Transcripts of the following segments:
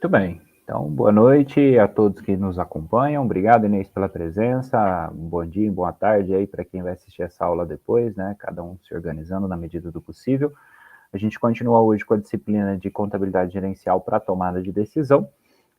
Muito bem. Então, boa noite a todos que nos acompanham. Obrigado, Inês, pela presença. Bom dia, boa tarde aí para quem vai assistir essa aula depois, né? Cada um se organizando na medida do possível. A gente continua hoje com a disciplina de contabilidade gerencial para tomada de decisão.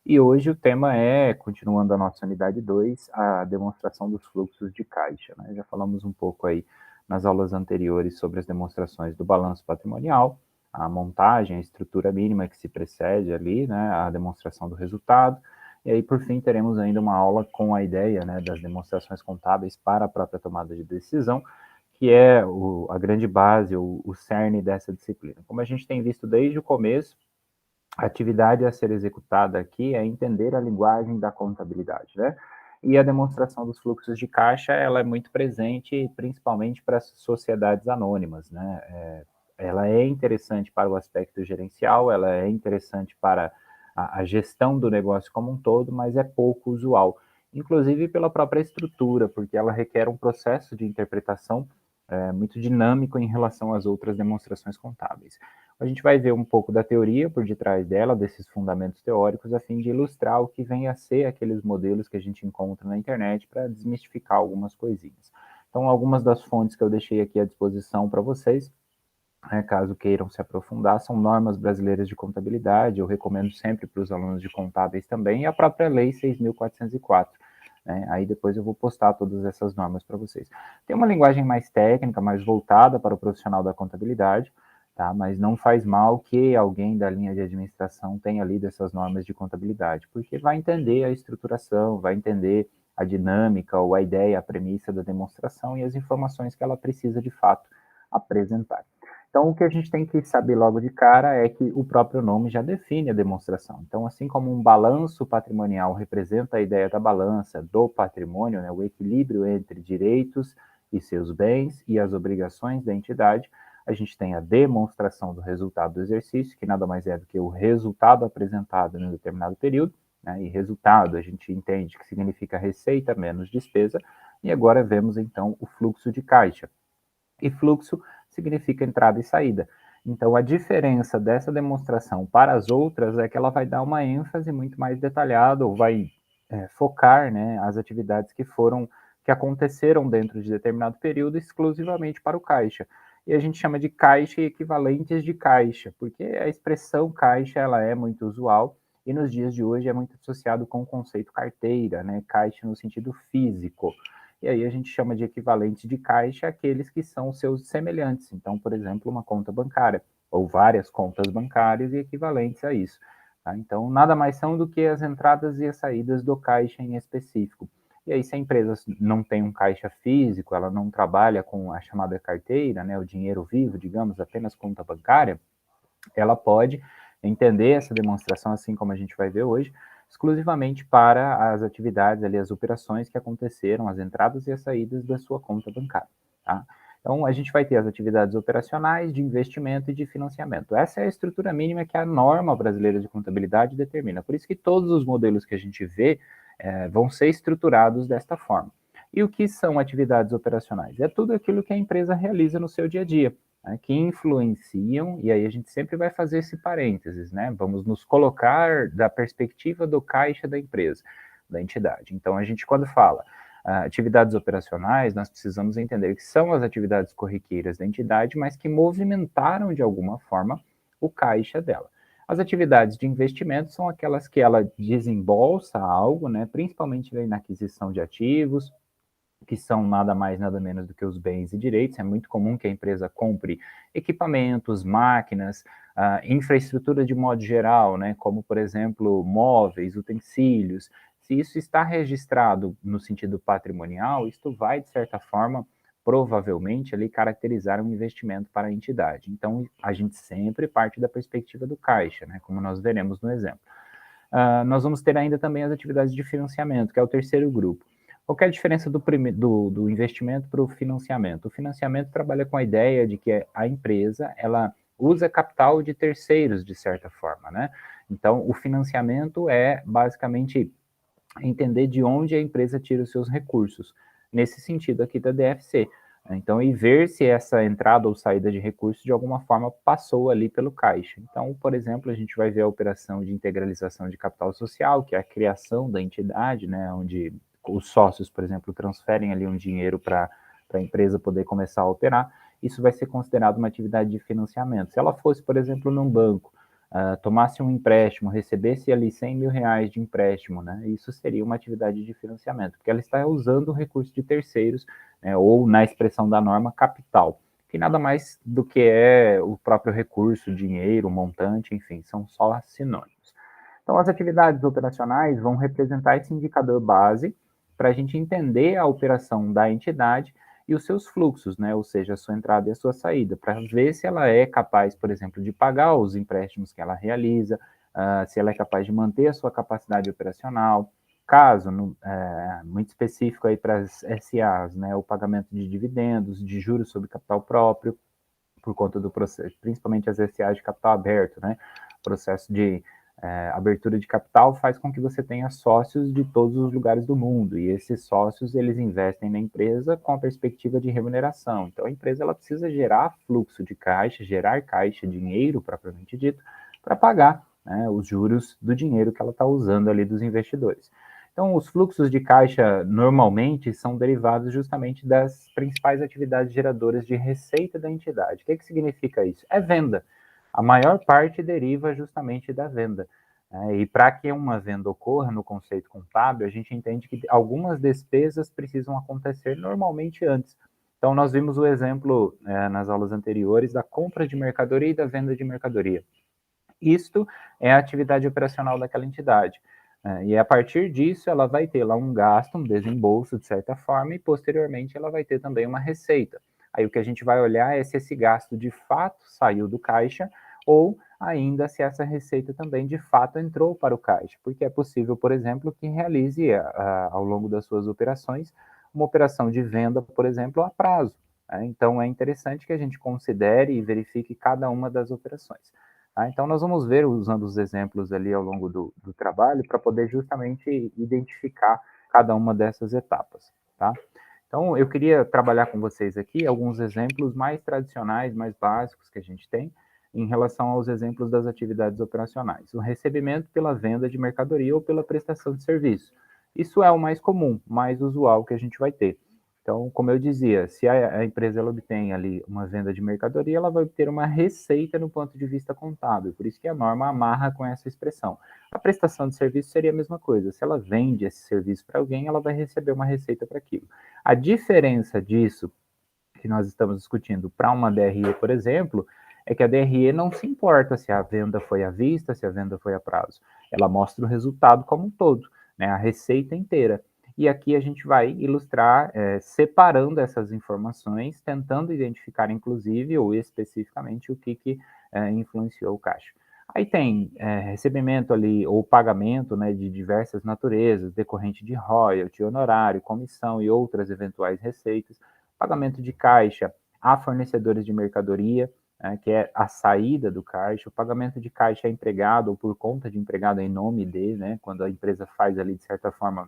E hoje o tema é, continuando a nossa unidade 2, a demonstração dos fluxos de caixa, né? Já falamos um pouco aí nas aulas anteriores sobre as demonstrações do balanço patrimonial, a montagem, a estrutura mínima que se precede ali, né, a demonstração do resultado, e aí, por fim, teremos ainda uma aula com a ideia, né, das demonstrações contábeis para a própria tomada de decisão, que é a grande base, o cerne dessa disciplina. Como a gente tem visto desde o começo, a atividade a ser executada aqui é entender a linguagem da contabilidade, né? E a demonstração dos fluxos de caixa, ela é muito presente, principalmente para as sociedades anônimas, né? Ela é interessante para o aspecto gerencial, ela é interessante para a gestão do negócio como um todo, mas é pouco usual, inclusive pela própria estrutura, porque ela requer um processo de interpretação muito dinâmico em relação às outras demonstrações contábeis. A gente vai ver um pouco da teoria por detrás dela, desses fundamentos teóricos, a fim de ilustrar o que vem a ser aqueles modelos que a gente encontra na internet para desmistificar algumas coisinhas. Então, algumas das fontes que eu deixei aqui à disposição para vocês, caso queiram se aprofundar, são normas brasileiras de contabilidade, eu recomendo sempre para os alunos de contábeis também, e a própria Lei 6.404. Né? Aí depois eu vou postar todas essas normas para vocês. Tem uma linguagem mais técnica, mais voltada para o profissional da contabilidade, tá? Mas não faz mal que alguém da linha de administração tenha lido essas normas de contabilidade, porque vai entender a estruturação, vai entender a dinâmica ou a ideia, a premissa da demonstração e as informações que ela precisa de fato apresentar. Então, o que a gente tem que saber logo de cara é que o próprio nome já define a demonstração. Então, assim como um balanço patrimonial representa a ideia da balança, do patrimônio, né, o equilíbrio entre direitos e seus bens e as obrigações da entidade, a gente tem a demonstração do resultado do exercício, que nada mais é do que o resultado apresentado em um determinado período, né, e resultado a gente entende que significa receita menos despesa, e agora vemos então o fluxo de caixa. E fluxo significa entrada e saída. Então, a diferença dessa demonstração para as outras é que ela vai dar uma ênfase muito mais detalhada, ou vai focar, né, as atividades que aconteceram dentro de determinado período exclusivamente para o caixa. E a gente chama de caixa e equivalentes de caixa, porque a expressão caixa ela é muito usual e nos dias de hoje é muito associado com o conceito carteira, né, caixa no sentido físico. E aí a gente chama de equivalente de caixa aqueles que são seus semelhantes. Então, por exemplo, uma conta bancária, ou várias contas bancárias e equivalentes a isso. Tá? Então, nada mais são do que as entradas e as saídas do caixa em específico. E aí, se a empresa não tem um caixa físico, ela não trabalha com a chamada carteira, né, o dinheiro vivo, digamos, apenas conta bancária, ela pode entender essa demonstração, assim como a gente vai ver hoje, exclusivamente para as atividades ali, as operações que aconteceram, as entradas e as saídas da sua conta bancária. Tá? Então, a gente vai ter as atividades operacionais, de investimento e de financiamento. Essa é a estrutura mínima que a norma brasileira de contabilidade determina. Por isso que todos os modelos que a gente vê vão ser estruturados desta forma. E o que são atividades operacionais? É tudo aquilo que a empresa realiza no seu dia a dia, né, que influenciam, e aí a gente sempre vai fazer esse parênteses, né? Vamos nos colocar da perspectiva do caixa da empresa, da entidade. Então, a gente, quando fala atividades operacionais, nós precisamos entender que são as atividades corriqueiras da entidade, mas que movimentaram de alguma forma o caixa dela. As atividades de investimento são aquelas que ela desembolsa algo, né, principalmente na aquisição de ativos, que são nada mais, nada menos do que os bens e direitos. É muito comum que a empresa compre equipamentos, máquinas, infraestrutura de modo geral, né, como, por exemplo, móveis, utensílios. Se isso está registrado no sentido patrimonial, isto vai, de certa forma, provavelmente ali caracterizar um investimento para a entidade. Então, a gente sempre parte da perspectiva do caixa, né, como nós veremos no exemplo. Nós vamos ter ainda também as atividades de financiamento, que é o terceiro grupo. Qual é a diferença do investimento para o financiamento? O financiamento trabalha com a ideia de que a empresa ela usa capital de terceiros, de certa forma, né? Então, o financiamento é basicamente entender de onde a empresa tira os seus recursos. Nesse sentido aqui da DFC. Então, e ver se essa entrada ou saída de recursos, de alguma forma, passou ali pelo caixa. Então, por exemplo, a gente vai ver a operação de integralização de capital social, que é a criação da entidade, né, onde os sócios, por exemplo, transferem ali um dinheiro para a empresa poder começar a operar. Isso vai ser considerado uma atividade de financiamento. Se ela fosse, por exemplo, num banco, tomasse um empréstimo, recebesse ali 100 mil reais de empréstimo, né, isso seria uma atividade de financiamento, porque ela está usando o recurso de terceiros, né, ou na expressão da norma, capital, que nada mais do que é o próprio recurso, dinheiro, montante, enfim, são só sinônimos. Então, as atividades operacionais vão representar esse indicador base para a gente entender a operação da entidade e os seus fluxos, né? Ou seja, a sua entrada e a sua saída, para ver se ela é capaz, por exemplo, de pagar os empréstimos que ela realiza, se ela é capaz de manter a sua capacidade operacional. Caso, muito específico aí para as SAs, né? O pagamento de dividendos, de juros sobre capital próprio, por conta do processo, principalmente as SAs de capital aberto, né? O processo de abertura de capital faz com que você tenha sócios de todos os lugares do mundo, e esses sócios, eles investem na empresa com a perspectiva de remuneração. Então, a empresa, ela precisa gerar fluxo de caixa, gerar caixa, dinheiro, propriamente dito, para pagar, né, os juros do dinheiro que ela está usando ali dos investidores. Então, os fluxos de caixa, normalmente, são derivados justamente das principais atividades geradoras de receita da entidade. O que significa isso? É venda. A maior parte deriva justamente da venda. E para que uma venda ocorra no conceito contábil, a gente entende que algumas despesas precisam acontecer normalmente antes. Então, nós vimos o exemplo nas aulas anteriores da compra de mercadoria e da venda de mercadoria. Isto é a atividade operacional daquela entidade. E a partir disso, ela vai ter lá um gasto, um desembolso, de certa forma, e posteriormente ela vai ter também uma receita. Aí o que a gente vai olhar é se esse gasto de fato saiu do caixa ou ainda se essa receita também de fato entrou para o caixa, porque é possível, por exemplo, que realize ao longo das suas operações uma operação de venda, por exemplo, a prazo. Então é interessante que a gente considere e verifique cada uma das operações. Então, nós vamos ver, usando os exemplos ali ao longo do trabalho, para poder justamente identificar cada uma dessas etapas, tá? Então, eu queria trabalhar com vocês aqui alguns exemplos mais tradicionais, mais básicos que a gente tem, em relação aos exemplos das atividades operacionais. O recebimento pela venda de mercadoria ou pela prestação de serviço. Isso é o mais comum, mais usual que a gente vai ter. Então, como eu dizia, se a empresa ela obtém ali uma venda de mercadoria, ela vai obter uma receita no ponto de vista contábil, por isso que a norma amarra com essa expressão. A prestação de serviço seria a mesma coisa, se ela vende esse serviço para alguém, ela vai receber uma receita para aquilo. A diferença disso, que nós estamos discutindo para uma DRE, por exemplo, é que a DRE não se importa se a venda foi à vista, se a venda foi a prazo. Ela mostra o resultado como um todo, né, a receita inteira. E aqui a gente vai ilustrar separando essas informações, tentando identificar, inclusive, ou especificamente, o que influenciou o caixa. Aí tem recebimento ali, ou pagamento, né, de diversas naturezas, decorrente de royalty, honorário, comissão e outras eventuais receitas, pagamento de caixa a fornecedores de mercadoria, que é a saída do caixa, o pagamento de caixa a empregado ou por conta de empregado em nome de, né, quando a empresa faz ali, de certa forma,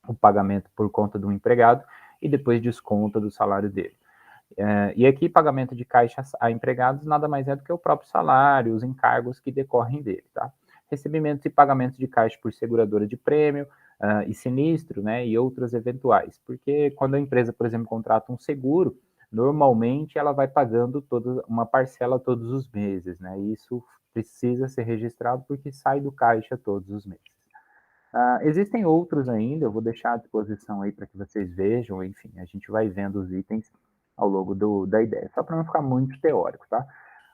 o pagamento por conta do empregado e depois desconta do salário dele. E aqui, pagamento de caixa a empregados nada mais é do que o próprio salário, os encargos que decorrem dele, tá? Recebimentos e pagamentos de caixa por seguradora de prêmio e sinistro, né, e outras eventuais. Porque quando a empresa, por exemplo, contrata um seguro, normalmente ela vai pagando uma parcela todos os meses, né? E isso precisa ser registrado porque sai do caixa todos os meses. Existem outros ainda, eu vou deixar à disposição aí para que vocês vejam, enfim, a gente vai vendo os itens ao longo da ideia, só para não ficar muito teórico, tá?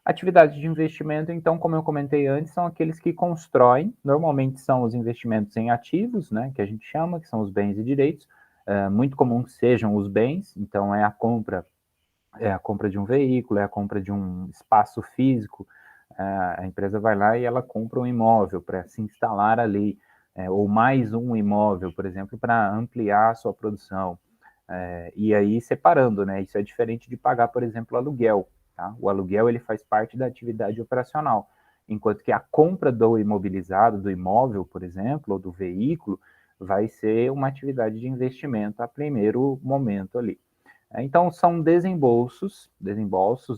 Atividades de investimento, então, como eu comentei antes, são aqueles que constroem, normalmente são os investimentos em ativos, né, que a gente chama, que são os bens e direitos, muito comum que sejam os bens, então é a compra de um veículo, é a compra de um espaço físico, a empresa vai lá e ela compra um imóvel para se instalar ali, ou mais um imóvel, por exemplo, para ampliar a sua produção. E aí separando, né? Isso é diferente de pagar, por exemplo, aluguel. Tá? O aluguel ele faz parte da atividade operacional, enquanto que a compra do imobilizado, do imóvel, por exemplo, ou do veículo, vai ser uma atividade de investimento a primeiro momento ali. Então, são desembolsos,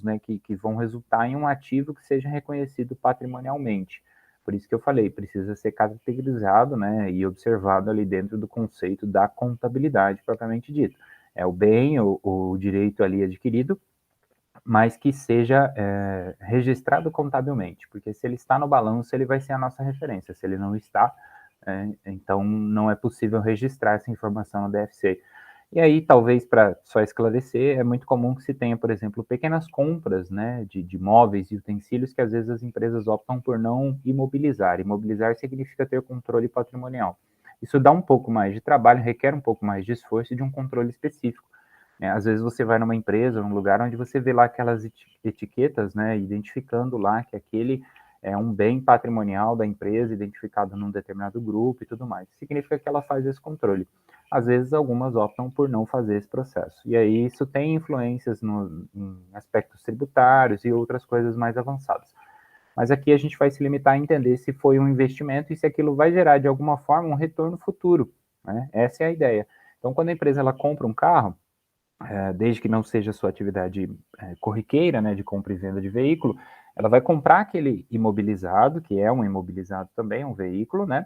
né, que vão resultar em um ativo que seja reconhecido patrimonialmente. Por isso que eu falei, precisa ser caracterizado, né, e observado ali dentro do conceito da contabilidade propriamente dito. É o bem, o direito ali adquirido, mas que seja registrado contabilmente, porque se ele está no balanço, ele vai ser a nossa referência. Se ele não está, então não é possível registrar essa informação no DFC. E aí, talvez para só esclarecer, é muito comum que se tenha, por exemplo, pequenas compras, né, de móveis e utensílios que às vezes as empresas optam por não imobilizar. Imobilizar significa ter controle patrimonial. Isso dá um pouco mais de trabalho, requer um pouco mais de esforço e de um controle específico. Às vezes você vai numa empresa, num lugar onde você vê lá aquelas etiquetas, né, identificando lá que aquele é um bem patrimonial da empresa, identificado num determinado grupo e tudo mais. Significa que ela faz esse controle. Às vezes, algumas optam por não fazer esse processo. E aí, isso tem influências em aspectos tributários e outras coisas mais avançadas. Mas aqui a gente vai se limitar a entender se foi um investimento e se aquilo vai gerar, de alguma forma, um retorno futuro. Né? Essa é a ideia. Então, quando a empresa ela compra um carro, desde que não seja sua atividade corriqueira, né, de compra e venda de veículo, ela vai comprar aquele imobilizado, que é um imobilizado também, um veículo, né,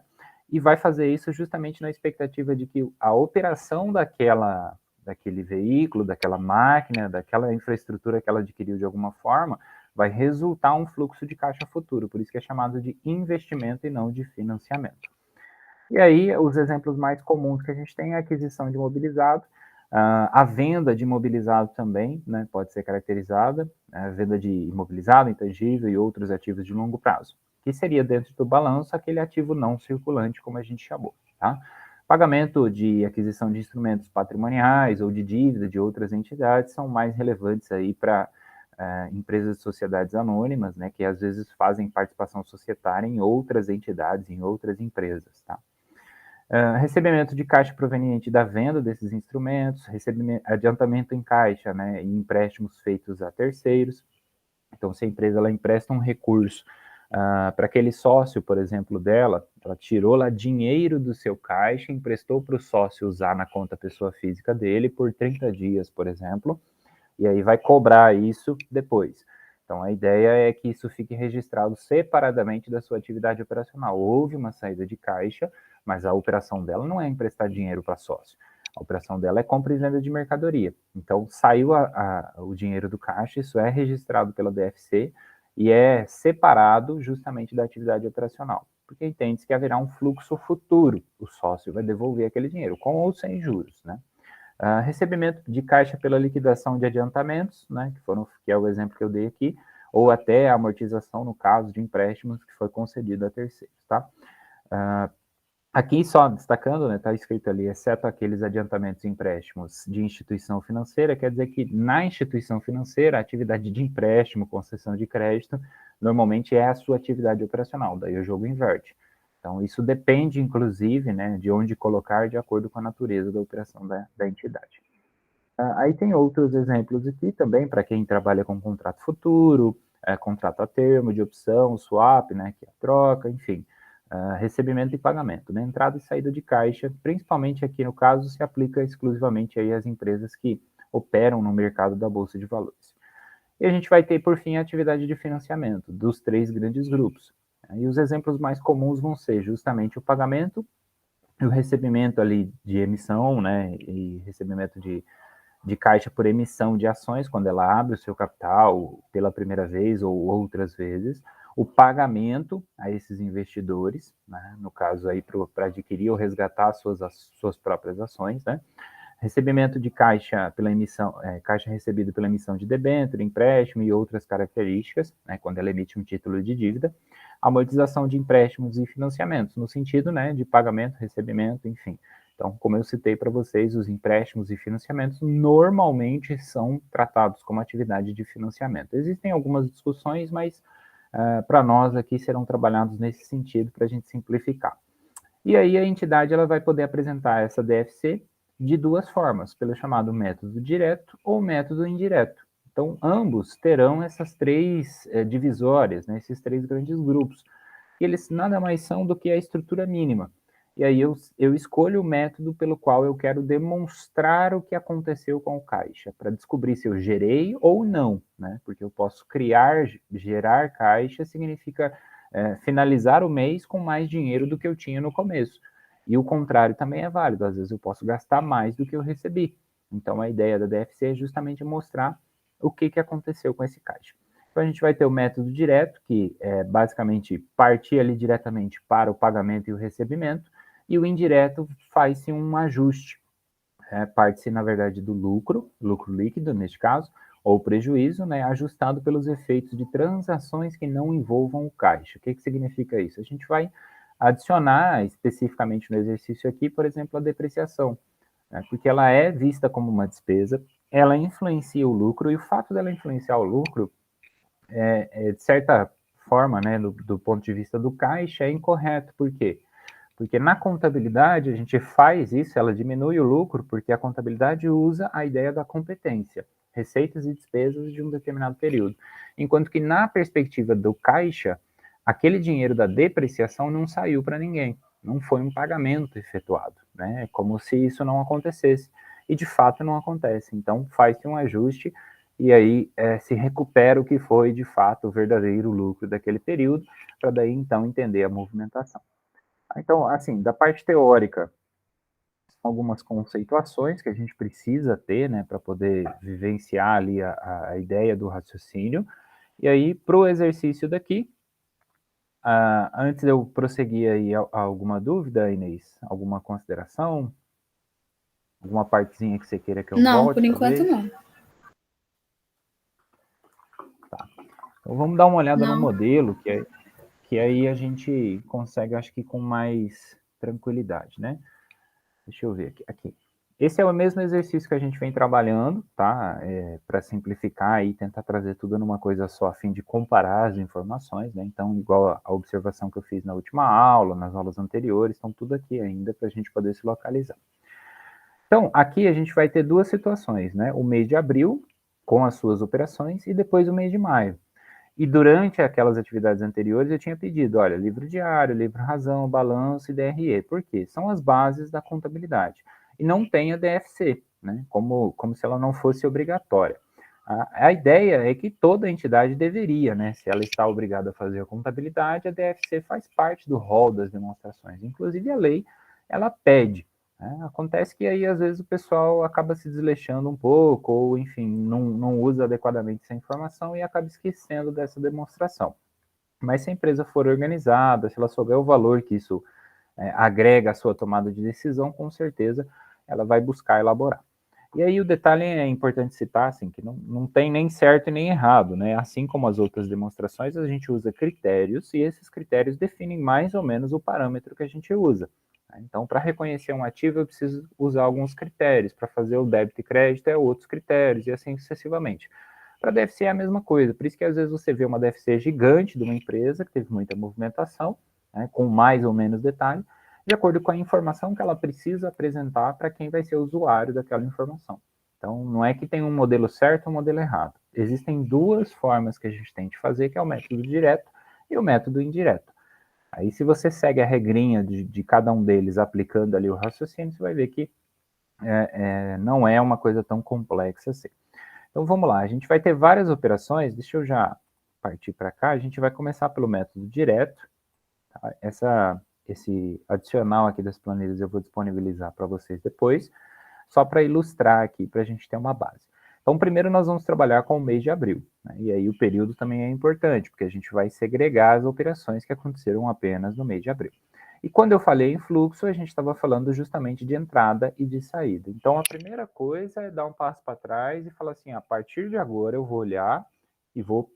e vai fazer isso justamente na expectativa de que a operação daquele veículo, daquela máquina, daquela infraestrutura que ela adquiriu de alguma forma, vai resultar um fluxo de caixa futuro, por isso que é chamado de investimento e não de financiamento. E aí, os exemplos mais comuns que a gente tem é a aquisição de imobilizado, a venda de imobilizado também, né, pode ser caracterizada, a venda de imobilizado, intangível e outros ativos de longo prazo, que seria dentro do balanço aquele ativo não circulante, como a gente chamou, tá? Pagamento de aquisição de instrumentos patrimoniais ou de dívida de outras entidades são mais relevantes aí para empresas de sociedades anônimas, né, que às vezes fazem participação societária em outras entidades, em outras empresas, tá? Recebimento de caixa proveniente da venda desses instrumentos, adiantamento em caixa, né, e empréstimos feitos a terceiros. Então, se a empresa ela empresta um recurso para aquele sócio, por exemplo, dela, ela tirou lá dinheiro do seu caixa, emprestou para o sócio usar na conta pessoa física dele por 30 dias, por exemplo, e aí vai cobrar isso depois. Então, a ideia é que isso fique registrado separadamente da sua atividade operacional. Houve uma saída de caixa, mas a operação dela não é emprestar dinheiro para sócio. A operação dela é compra e venda de mercadoria. Então, saiu o dinheiro do caixa, isso é registrado pela DFC e é separado justamente da atividade operacional, porque entende-se que haverá um fluxo futuro. O sócio vai devolver aquele dinheiro, com ou sem juros, né? Recebimento de caixa pela liquidação de adiantamentos, né, que é o exemplo que eu dei aqui, ou até a amortização no caso de empréstimos que foi concedido a terceiros, tá? Aqui só destacando, né, está escrito ali, exceto aqueles adiantamentos e empréstimos de instituição financeira, quer dizer que na instituição financeira, a atividade de empréstimo, concessão de crédito, normalmente é a sua atividade operacional, daí o jogo inverte. Então, isso depende, inclusive, né, de onde colocar de acordo com a natureza da operação da entidade. Aí tem outros exemplos aqui também, para quem trabalha com contrato futuro, contrato a termo, de opção, swap, né, que é a troca, enfim. Recebimento e pagamento, né, entrada e saída de caixa, principalmente aqui no caso, se aplica exclusivamente aí às empresas que operam no mercado da Bolsa de Valores. E a gente vai ter, por fim, a atividade de financiamento dos três grandes grupos. E os exemplos mais comuns vão ser justamente o pagamento, o recebimento ali de emissão, né, e recebimento de caixa por emissão de ações, quando ela abre o seu capital pela primeira vez ou outras vezes, o pagamento a esses investidores, né, no caso aí para adquirir ou resgatar suas próprias ações, né, recebimento de caixa pela emissão, caixa recebido pela emissão de debênture, empréstimo e outras características, né, quando ela emite um título de dívida, amortização de empréstimos e financiamentos, no sentido, né, de pagamento, recebimento, enfim. Então, como eu citei para vocês, os empréstimos e financiamentos normalmente são tratados como atividade de financiamento. Existem algumas discussões, mas para nós aqui serão trabalhados nesse sentido para a gente simplificar. E aí a entidade ela vai poder apresentar essa DFC de duas formas, pelo chamado método direto ou método indireto. Então, ambos terão essas três divisórias, né, esses três grandes grupos. E eles nada mais são do que a estrutura mínima. e aí eu escolho o método pelo qual eu quero demonstrar o que aconteceu com o caixa, para descobrir se eu gerei ou não, né? Porque eu posso gerar caixa significa finalizar o mês com mais dinheiro do que eu tinha no começo. E o contrário também é válido, às vezes eu posso gastar mais do que eu recebi. Então a ideia da DFC é justamente mostrar o que aconteceu com esse caixa. Então a gente vai ter o método direto, que é basicamente partir ali diretamente para o pagamento e o recebimento, e o indireto faz-se um ajuste. Parte-se, na verdade, do lucro líquido, neste caso, ou prejuízo, né, ajustado pelos efeitos de transações que não envolvam o caixa. O que significa isso? A gente vai adicionar especificamente no exercício aqui, por exemplo, a depreciação, né, porque ela é vista como uma despesa, ela influencia o lucro, e o fato dela influenciar o lucro de certa forma, né, do ponto de vista do caixa, é incorreto. Por quê? Porque na contabilidade a gente faz isso, ela diminui o lucro, porque a contabilidade usa a ideia da competência, receitas e despesas de um determinado período. Enquanto que na perspectiva do caixa, aquele dinheiro da depreciação não saiu para ninguém, não foi um pagamento efetuado, né? É como se isso não acontecesse. E de fato não acontece. Então faz-se um ajuste e aí se recupera o que foi de fato o verdadeiro lucro daquele período, para daí então entender a movimentação. Então, assim, da parte teórica, algumas conceituações que a gente precisa ter, né, para poder vivenciar ali a ideia do raciocínio. E aí, para o exercício daqui, antes de eu prosseguir aí, alguma dúvida, Inês? Alguma consideração? Alguma partezinha que você queira que eu Não, por volte, enquanto talvez? não. Tá. Então, vamos dar uma olhada no Não. modelo, que aí a gente consegue, acho que com mais tranquilidade, né? Deixa eu ver aqui. Esse é o mesmo exercício que a gente vem trabalhando, tá? Para simplificar e tentar trazer tudo numa coisa só, a fim de comparar as informações, né? Então, igual a observação que eu fiz na última aula, nas aulas anteriores, estão tudo aqui ainda para a gente poder se localizar. Então, aqui a gente vai ter duas situações, né? O mês de abril, com as suas operações, e depois o mês de maio. E durante aquelas atividades anteriores eu tinha pedido, olha, livro diário, livro razão, balanço e DRE. Por quê? São as bases da contabilidade. E não tem a DFC, né? Como se ela não fosse obrigatória. A ideia é que toda entidade deveria, né? Se ela está obrigada a fazer a contabilidade, a DFC faz parte do rol das demonstrações. Inclusive a lei, ela pede. Né? Acontece que aí às vezes o pessoal acaba se desleixando um pouco, ou enfim, não usa adequadamente essa informação e acaba esquecendo dessa demonstração. Mas se a empresa for organizada, se ela souber o valor que isso agrega à sua tomada de decisão, com certeza ela vai buscar elaborar. E aí o detalhe é importante citar, assim, que não tem nem certo e nem errado, né? Assim como as outras demonstrações, a gente usa critérios e esses critérios definem mais ou menos o parâmetro que a gente usa. Então, para reconhecer um ativo, eu preciso usar alguns critérios. Para fazer o débito e crédito, é outros critérios, e assim sucessivamente. Para DFC é a mesma coisa. Por isso que às vezes você vê uma DFC gigante de uma empresa que teve muita movimentação, né, com mais ou menos detalhe, de acordo com a informação que ela precisa apresentar para quem vai ser o usuário daquela informação. Então, não é que tem um modelo certo ou um modelo errado. Existem duas formas que a gente tem de fazer, que é o método direto e o método indireto. Aí, se você segue a regrinha de cada um deles aplicando ali o raciocínio, você vai ver que não é uma coisa tão complexa assim. Então, vamos lá. A gente vai ter várias operações. Deixa eu já partir para cá. A gente vai começar pelo método direto. Tá? Esse adicional aqui das planilhas eu vou disponibilizar para vocês depois, só para ilustrar aqui, para a gente ter uma base. Então, primeiro nós vamos trabalhar com o mês de abril, né? E aí o período também é importante, porque a gente vai segregar as operações que aconteceram apenas no mês de abril. E quando eu falei em fluxo, a gente estava falando justamente de entrada e de saída. Então, a primeira coisa é dar um passo para trás e falar assim, a partir de agora eu vou olhar e vou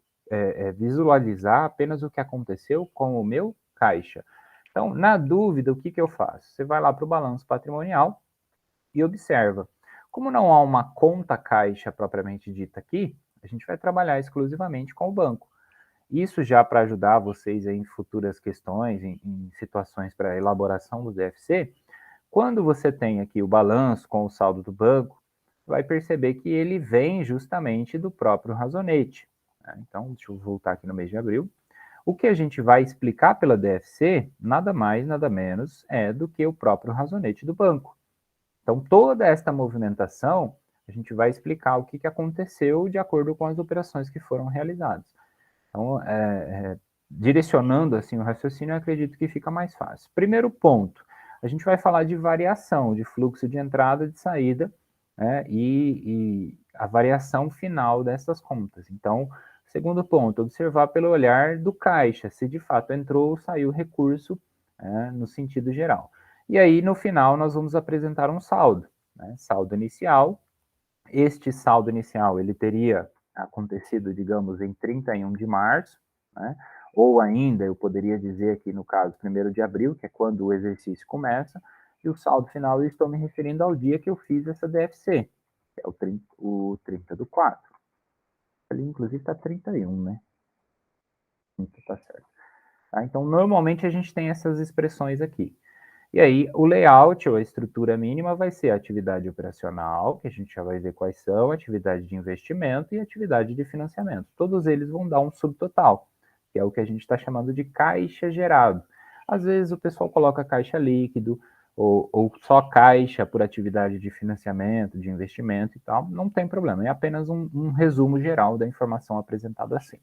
visualizar apenas o que aconteceu com o meu caixa. Então, na dúvida, o que eu faço? Você vai lá para o balanço patrimonial e observa. Como não há uma conta caixa propriamente dita aqui, a gente vai trabalhar exclusivamente com o banco. Isso já para ajudar vocês em futuras questões, em situações para elaboração do DFC, quando você tem aqui o balanço com o saldo do banco, vai perceber que ele vem justamente do próprio razonete. Né? Então, deixa eu voltar aqui no mês de abril. O que a gente vai explicar pela DFC, nada mais, nada menos, é do que o próprio razonete do banco. Então, toda esta movimentação, a gente vai explicar o que aconteceu de acordo com as operações que foram realizadas. Então, direcionando assim o raciocínio, eu acredito que fica mais fácil. Primeiro ponto, a gente vai falar de variação, de fluxo de entrada e de saída, né, e a variação final dessas contas. Então, segundo ponto, observar pelo olhar do caixa, se de fato entrou ou saiu recurso, no sentido geral. E aí, no final, nós vamos apresentar um saldo, né, saldo inicial. Este saldo inicial, ele teria acontecido, digamos, em 31 de março, né? Ou ainda, eu poderia dizer aqui no caso, 1º de abril, que é quando o exercício começa, e o saldo final eu estou me referindo ao dia que eu fiz essa DFC, que é o 30 do 4. Ali, inclusive, está 31, né? Tá certo. Tá? Então, normalmente a gente tem essas expressões aqui. E aí, o layout ou a estrutura mínima vai ser a atividade operacional, que a gente já vai ver quais são, atividade de investimento e atividade de financiamento. Todos eles vão dar um subtotal, que é o que a gente está chamando de caixa gerado. Às vezes o pessoal coloca caixa líquido, ou só caixa por atividade de financiamento, de investimento e tal, não tem problema, é apenas um resumo geral da informação apresentada assim.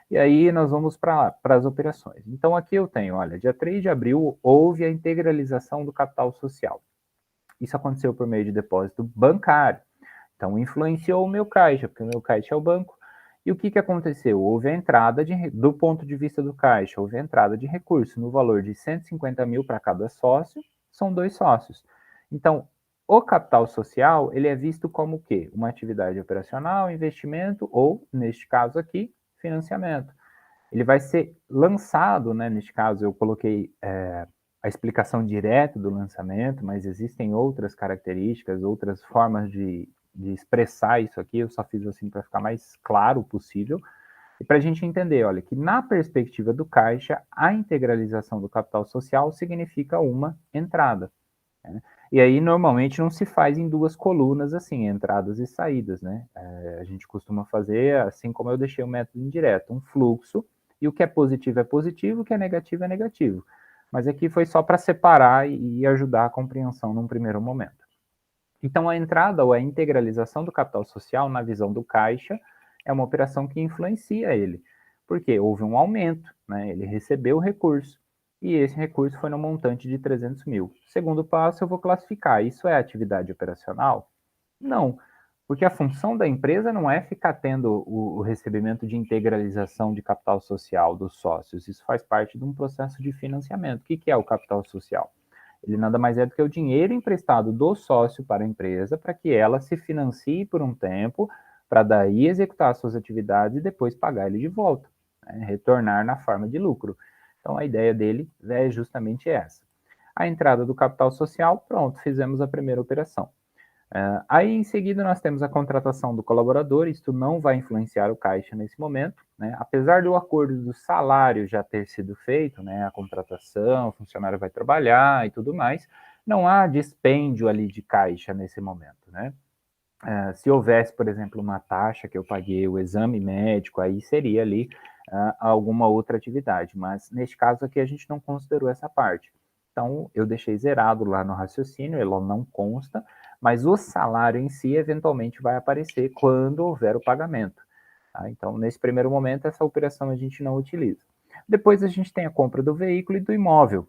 E aí nós vamos para as operações. Então aqui eu tenho, olha, dia 3 de abril houve a integralização do capital social. Isso aconteceu por meio de depósito bancário. Então influenciou o meu caixa, porque o meu caixa é o banco. E o que aconteceu? Houve a entrada, do ponto de vista do caixa, houve a entrada de recurso no valor de 150 mil para cada sócio, são 2 sócios. Então, o capital social, ele é visto como o quê? Uma atividade operacional, investimento ou, neste caso aqui, financiamento. Ele vai ser lançado, né? Neste caso, eu coloquei a explicação direta do lançamento, mas existem outras características, outras formas de expressar isso aqui. Eu só fiz assim para ficar mais claro possível. E para a gente entender, olha, que na perspectiva do caixa, a integralização do capital social significa uma entrada. Né? E aí, normalmente, não se faz em 2 colunas, assim, entradas e saídas, né? A gente costuma fazer, assim como eu deixei o método indireto, um fluxo, e o que é positivo, o que é negativo. Mas aqui foi só para separar e ajudar a compreensão num primeiro momento. Então, a entrada ou a integralização do capital social, na visão do caixa, é uma operação que influencia ele, porque houve um aumento, né? Ele recebeu o recurso, e esse recurso foi no montante de 300 mil. Segundo passo, eu vou classificar, isso é atividade operacional? Não, porque a função da empresa não é ficar tendo o recebimento de integralização de capital social dos sócios, isso faz parte de um processo de financiamento. O que é o capital social? Ele nada mais é do que o dinheiro emprestado do sócio para a empresa para que ela se financie por um tempo, para daí executar suas atividades e depois pagar ele de volta, né? Retornar na forma de lucro. Então a ideia dele é justamente essa. A entrada do capital social, pronto, fizemos a primeira operação. Aí, em seguida, nós temos a contratação do colaborador, isto não vai influenciar o caixa nesse momento, né? Apesar do acordo do salário já ter sido feito, né? A contratação, o funcionário vai trabalhar e tudo mais, não há dispêndio ali de caixa nesse momento, né? Se houvesse, por exemplo, uma taxa que eu paguei, o exame médico, aí seria ali alguma outra atividade, mas neste caso aqui a gente não considerou essa parte. Então, eu deixei zerado lá no raciocínio, ele não consta, mas o salário em si eventualmente vai aparecer quando houver o pagamento. Tá? Então, nesse primeiro momento, essa operação a gente não utiliza. Depois a gente tem a compra do veículo e do imóvel.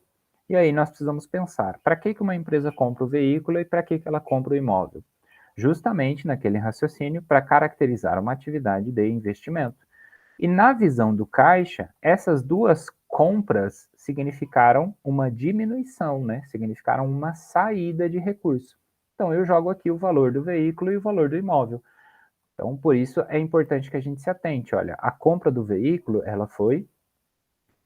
E aí nós precisamos pensar, para que uma empresa compra o veículo e para que ela compra o imóvel? Justamente naquele raciocínio para caracterizar uma atividade de investimento. E na visão do caixa, essas 2 compras significaram uma diminuição, né? Significaram uma saída de recurso. Então, eu jogo aqui o valor do veículo e o valor do imóvel. Então, por isso é importante que a gente se atente. Olha, a compra do veículo, ela foi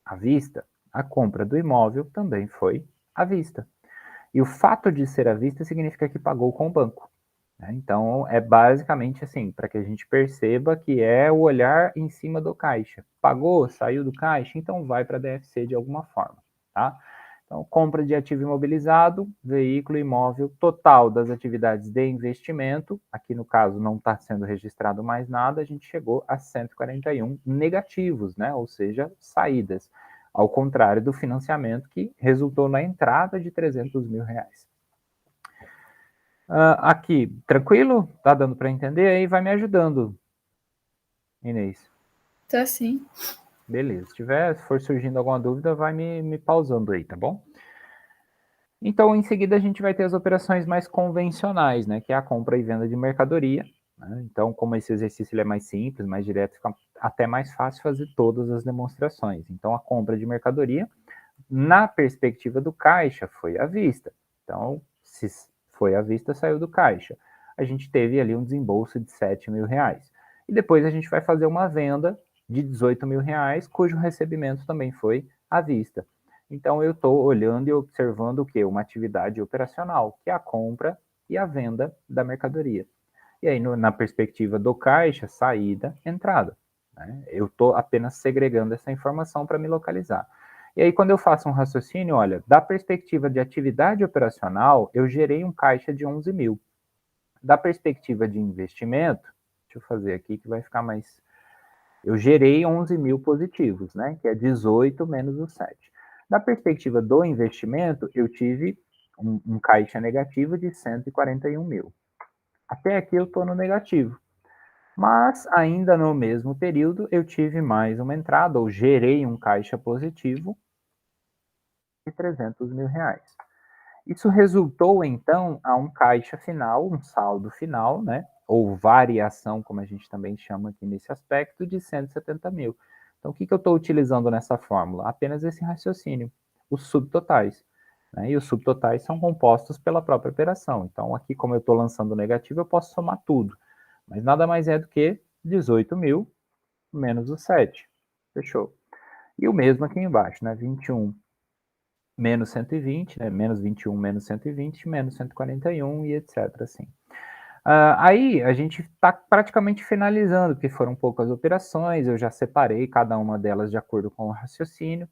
à vista. A compra do imóvel também foi à vista. E o fato de ser à vista significa que pagou com o banco. Né? Então, é basicamente assim, para que a gente perceba que é o olhar em cima do caixa. Pagou, saiu do caixa, então vai para a DFC de alguma forma. Tá? Então, compra de ativo imobilizado, veículo imóvel, total das atividades de investimento, aqui no caso não está sendo registrado mais nada, a gente chegou a 141 negativos, né? Ou seja, saídas, ao contrário do financiamento que resultou na entrada de 300 mil reais. Aqui, tranquilo? Tá dando para entender? Aí vai me ajudando, Inês. Tá sim. Beleza, se for surgindo alguma dúvida, vai me pausando aí, tá bom? Então, em seguida, a gente vai ter as operações mais convencionais, né, que é a compra e venda de mercadoria. Né? Então, como esse exercício ele é mais simples, mais direto, fica até mais fácil fazer todas as demonstrações. Então, a compra de mercadoria, na perspectiva do caixa, foi à vista. Então, se foi à vista, saiu do caixa. A gente teve ali um desembolso de 7 mil reais. E depois a gente vai fazer uma venda de 18 mil reais, cujo recebimento também foi à vista. Então, eu estou olhando e observando o quê? Uma atividade operacional, que é a compra e a venda da mercadoria. E aí, na perspectiva do caixa, saída, entrada. Né? Eu estou apenas segregando essa informação para me localizar. E aí, quando eu faço um raciocínio, olha, da perspectiva de atividade operacional, eu gerei um caixa de 11 mil. Da perspectiva de investimento, deixa eu fazer aqui que vai ficar mais... Eu gerei 11 mil positivos, né? Que é 18 menos o 7. Da perspectiva do investimento, eu tive um caixa negativo de 141 mil. Até aqui eu estou no negativo. Mas, ainda no mesmo período, eu tive mais uma entrada, ou gerei um caixa positivo de 300 mil reais. Isso resultou, então, a um caixa final, um saldo final, né? Ou variação, como a gente também chama aqui nesse aspecto, de 170 mil. Então, o que eu estou utilizando nessa fórmula? Apenas esse raciocínio, os subtotais. Né? E os subtotais são compostos pela própria operação. Então, aqui, como eu estou lançando negativo, eu posso somar tudo. Mas nada mais é do que 18 mil menos o 7. Fechou. E o mesmo aqui embaixo, né? 21 menos 120, né? Menos 21 menos 120, menos 141 e etc. Assim. Aí a gente está praticamente finalizando, porque foram poucas operações, eu já separei cada uma delas de acordo com o raciocínio,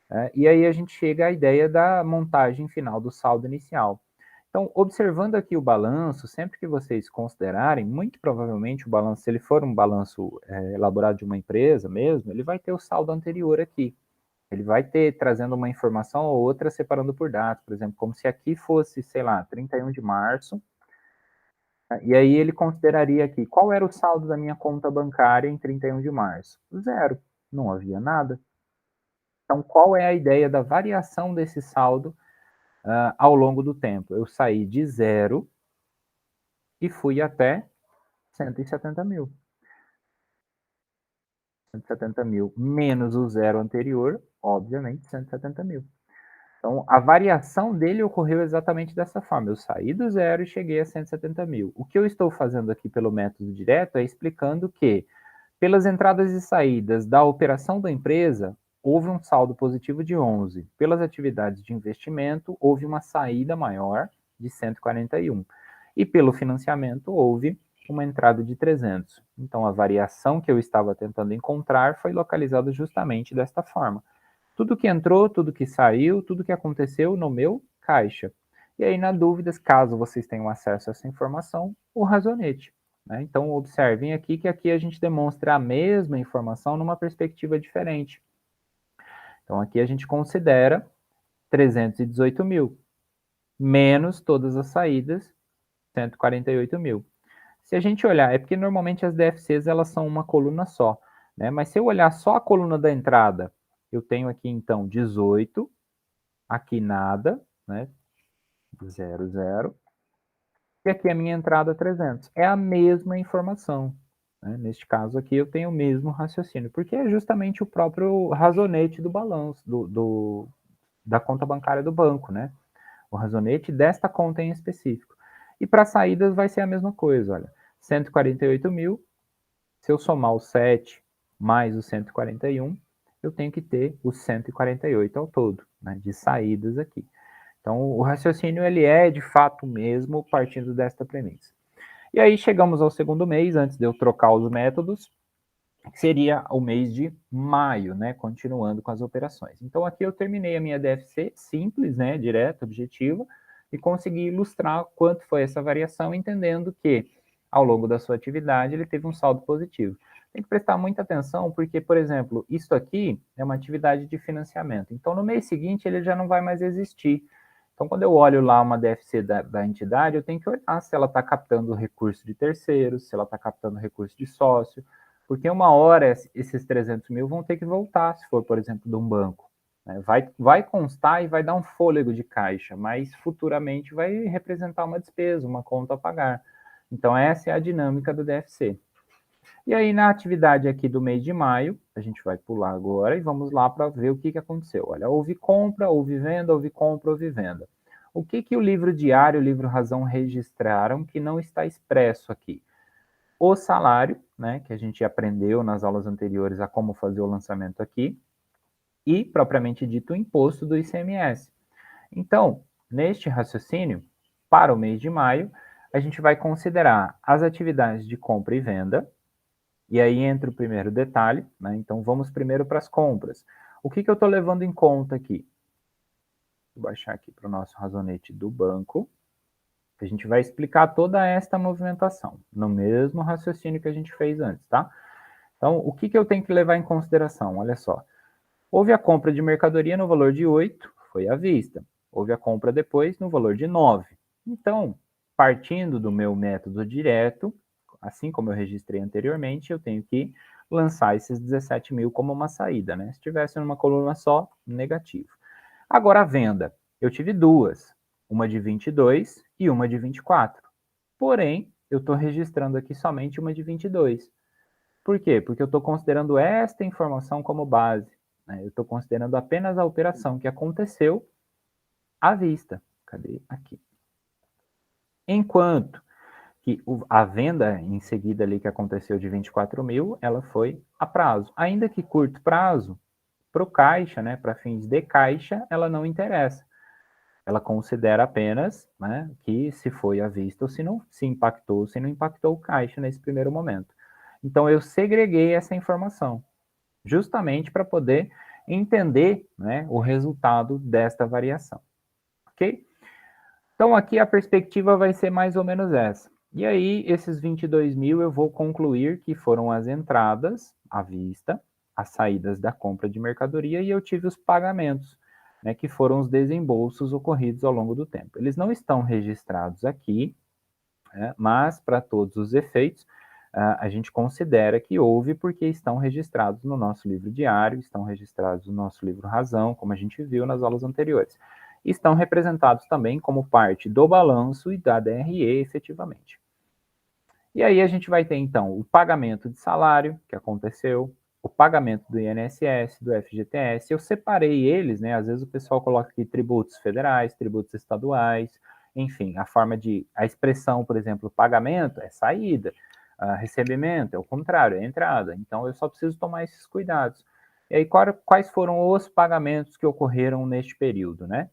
né? E aí a gente chega à ideia da montagem final do saldo inicial. Então, observando aqui o balanço, sempre que vocês considerarem, muito provavelmente o balanço, se ele for um balanço elaborado de uma empresa mesmo, ele vai ter o saldo anterior aqui. Ele vai ter, trazendo uma informação ou outra, separando por datas, por exemplo, como se aqui fosse, sei lá, 31 de março, e aí ele consideraria aqui, qual era o saldo da minha conta bancária em 31 de março? Zero, não havia nada. Então, qual é a ideia da variação desse saldo ao longo do tempo? Eu saí de zero e fui até 170 mil. 170 mil menos o zero anterior, obviamente, 170 mil. Então, a variação dele ocorreu exatamente dessa forma. Eu saí do zero e cheguei a 170 mil. O que eu estou fazendo aqui pelo método direto é explicando que, pelas entradas e saídas da operação da empresa, houve um saldo positivo de 11. Pelas atividades de investimento, houve uma saída maior de 141. E pelo financiamento, houve uma entrada de 300. Então, a variação que eu estava tentando encontrar foi localizada justamente desta forma. Tudo que entrou, tudo que saiu, tudo que aconteceu no meu caixa. E aí, na dúvida, caso vocês tenham acesso a essa informação, o razonete. Né? Então, observem aqui que aqui a gente demonstra a mesma informação numa perspectiva diferente. Então, aqui a gente considera 318 mil, menos todas as saídas, 148 mil. Se a gente olhar, é porque normalmente as DFCs elas são uma coluna só, né? Mas se eu olhar só a coluna da entrada, eu tenho aqui então 18, aqui nada, né? 0, 0. E aqui a minha entrada 300. É a mesma informação. Né? Neste caso aqui eu tenho o mesmo raciocínio, porque é justamente o próprio razonete do balanço, da conta bancária do banco, né? O razonete desta conta em específico. E para saídas vai ser a mesma coisa, olha. 148 mil, se eu somar o 7 mais o 141, eu tenho que ter os 148 ao todo, né, de saídas aqui. Então, o raciocínio ele é de fato mesmo partindo desta premissa. E aí chegamos ao segundo mês, antes de eu trocar os métodos, que seria o mês de maio, né, continuando com as operações. Então, aqui eu terminei a minha DFC simples, né, direta, objetiva, e consegui ilustrar quanto foi essa variação, entendendo que, ao longo da sua atividade, ele teve um saldo positivo. Tem que prestar muita atenção, porque, por exemplo, isso aqui é uma atividade de financiamento. Então, no mês seguinte, ele já não vai mais existir. Então, quando eu olho lá uma DFC da entidade, eu tenho que olhar se ela está captando recurso de terceiros, se ela está captando recurso de sócio, porque uma hora esses 300 mil vão ter que voltar, se for, por exemplo, de um banco. Né? Vai constar e vai dar um fôlego de caixa, mas futuramente vai representar uma despesa, uma conta a pagar. Então, essa é a dinâmica do DFC. E aí, na atividade aqui do mês de maio, a gente vai pular agora e vamos lá para ver o que aconteceu. Olha, houve compra, houve venda, houve compra, houve venda. O que o livro diário e o livro razão registraram que não está expresso aqui? O salário, né, que a gente aprendeu nas aulas anteriores a como fazer o lançamento aqui, e, propriamente dito, o imposto do ICMS. Então, neste raciocínio, para o mês de maio, a gente vai considerar as atividades de compra e venda, e aí entra o primeiro detalhe, né? Então, vamos primeiro para as compras. O que eu estou levando em conta aqui? Vou baixar aqui para o nosso razonete do banco. A gente vai explicar toda esta movimentação, no mesmo raciocínio que a gente fez antes, tá? Então, o que eu tenho que levar em consideração? Olha só. Houve a compra de mercadoria no valor de 8, foi à vista. Houve a compra depois no valor de 9. Então, partindo do meu método direto, assim como eu registrei anteriormente, eu tenho que lançar esses 17 mil como uma saída, né? Se tivesse numa coluna só, negativo. Agora a venda. Eu tive duas, uma de 22 e uma de 24. Porém, eu estou registrando aqui somente uma de 22. Por quê? Porque eu estou considerando esta informação como base. Né? Eu estou considerando apenas a operação que aconteceu à vista. Cadê? Aqui. Enquanto que a venda em seguida ali que aconteceu de 24 mil, ela foi a prazo. Ainda que curto prazo, para o caixa, né, para fins de caixa, ela não interessa. Ela considera apenas, né, que se foi à vista ou se não se impactou, se não impactou o caixa nesse primeiro momento. Então eu segreguei essa informação, justamente para poder entender, né, o resultado desta variação, ok? Então aqui a perspectiva vai ser mais ou menos essa. E aí esses 22 mil eu vou concluir que foram as entradas à vista, as saídas da compra de mercadoria e eu tive os pagamentos, né, que foram os desembolsos ocorridos ao longo do tempo. Eles não estão registrados aqui, né, mas para todos os efeitos, a gente considera que houve porque estão registrados no nosso livro diário, estão registrados no nosso livro Razão, como a gente viu nas aulas anteriores. Estão representados também como parte do balanço e da DRE efetivamente. E aí a gente vai ter, então, o pagamento de salário, que aconteceu, o pagamento do INSS, do FGTS. Eu separei eles, né? Às vezes o pessoal coloca aqui tributos federais, tributos estaduais, enfim, a expressão, por exemplo, pagamento é saída, recebimento é o contrário, é entrada. Então eu só preciso tomar esses cuidados. E aí, quais foram os pagamentos que ocorreram neste período, né?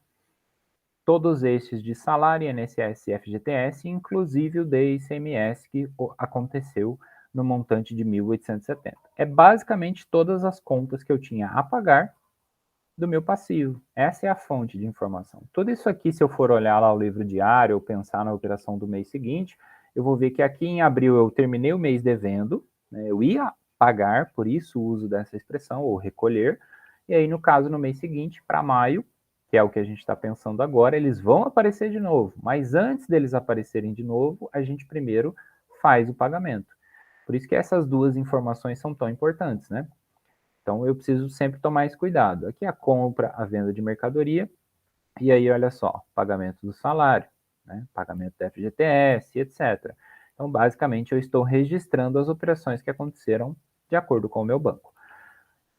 Todos estes de salário, INSS e FGTS, inclusive o de ICMS, que aconteceu no montante de 1.870. É basicamente todas as contas que eu tinha a pagar do meu passivo. Essa é a fonte de informação. Tudo isso aqui, se eu for olhar lá o livro diário ou pensar na operação do mês seguinte, eu vou ver que aqui em abril eu terminei o mês devendo, né, eu ia pagar, por isso o uso dessa expressão, ou recolher, e aí no caso no mês seguinte, para maio, que é o que a gente está pensando agora, eles vão aparecer de novo, mas antes deles aparecerem de novo, a gente primeiro faz o pagamento. Por isso que essas duas informações são tão importantes, né? Então eu preciso sempre tomar esse cuidado. Aqui a compra, a venda de mercadoria, e aí olha só, pagamento do salário, né? Pagamento da FGTS, etc. Então basicamente eu estou registrando as operações que aconteceram de acordo com o meu banco.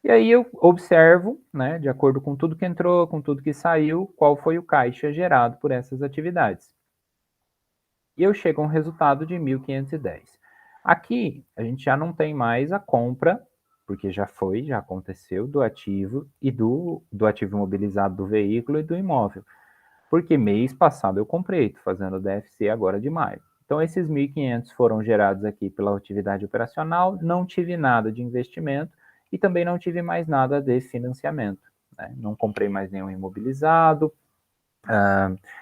E aí eu observo, né, de acordo com tudo que entrou, com tudo que saiu, qual foi o caixa gerado por essas atividades. E eu chego a um resultado de 1.510. Aqui a gente já não tem mais a compra, porque já aconteceu do ativo e do ativo imobilizado do veículo e do imóvel. Porque mês passado eu comprei, estou fazendo o DFC agora de maio. Então, esses 1.500 foram gerados aqui pela atividade operacional, não tive nada de investimento e também não tive mais nada de financiamento, né? Não comprei mais nenhum imobilizado,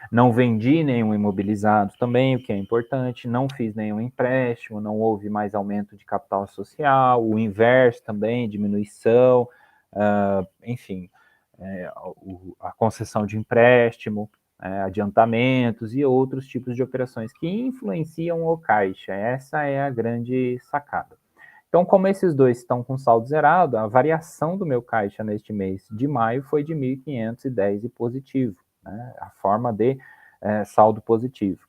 não vendi nenhum imobilizado também, o que é importante, não fiz nenhum empréstimo, não houve mais aumento de capital social, o inverso também, diminuição, enfim, a concessão de empréstimo, adiantamentos e outros tipos de operações que influenciam o caixa. Essa é a grande sacada. Então, como esses dois estão com saldo zerado, a variação do meu caixa neste mês de maio foi de 1.510 e positivo, né? A forma de saldo positivo.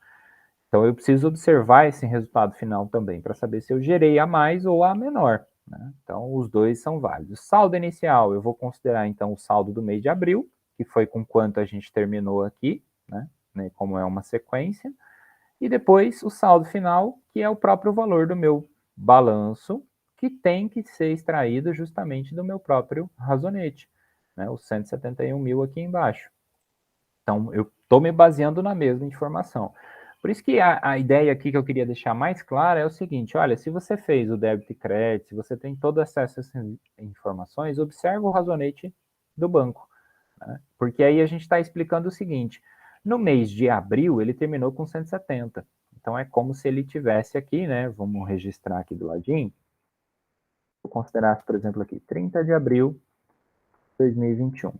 Então, eu preciso observar esse resultado final também, para saber se eu gerei a mais ou a menor, né? Então, os dois são válidos. Saldo inicial, eu vou considerar, então, o saldo do mês de abril, que foi com quanto a gente terminou aqui, né? Como é uma sequência. E depois, o saldo final, que é o próprio valor do meu balanço, que tem que ser extraído justamente do meu próprio razonete, né? Os 171 mil aqui embaixo. Então, eu estou me baseando na mesma informação. Por isso que a ideia aqui que eu queria deixar mais clara é o seguinte: olha, se você fez o débito e crédito, se você tem todo acesso a essas informações, observa o razonete do banco, né? Porque aí a gente está explicando o seguinte: no mês de abril, ele terminou com 170. Então, é como se ele tivesse aqui, né? Vamos registrar aqui do ladinho. Vou considerar, por exemplo, aqui, 30 de abril de 2021.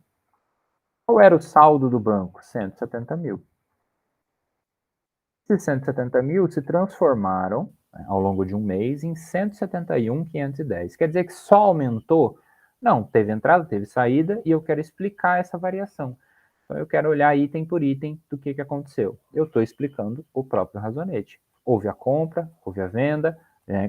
Qual era o saldo do banco? 170 mil. Esses 170 mil se transformaram, né, ao longo de um mês em 171.510. Quer dizer que só aumentou? Não, teve entrada, teve saída, e eu quero explicar essa variação. Então, eu quero olhar item por item do que aconteceu. Eu estou explicando o próprio razonete. Houve a compra, houve a venda,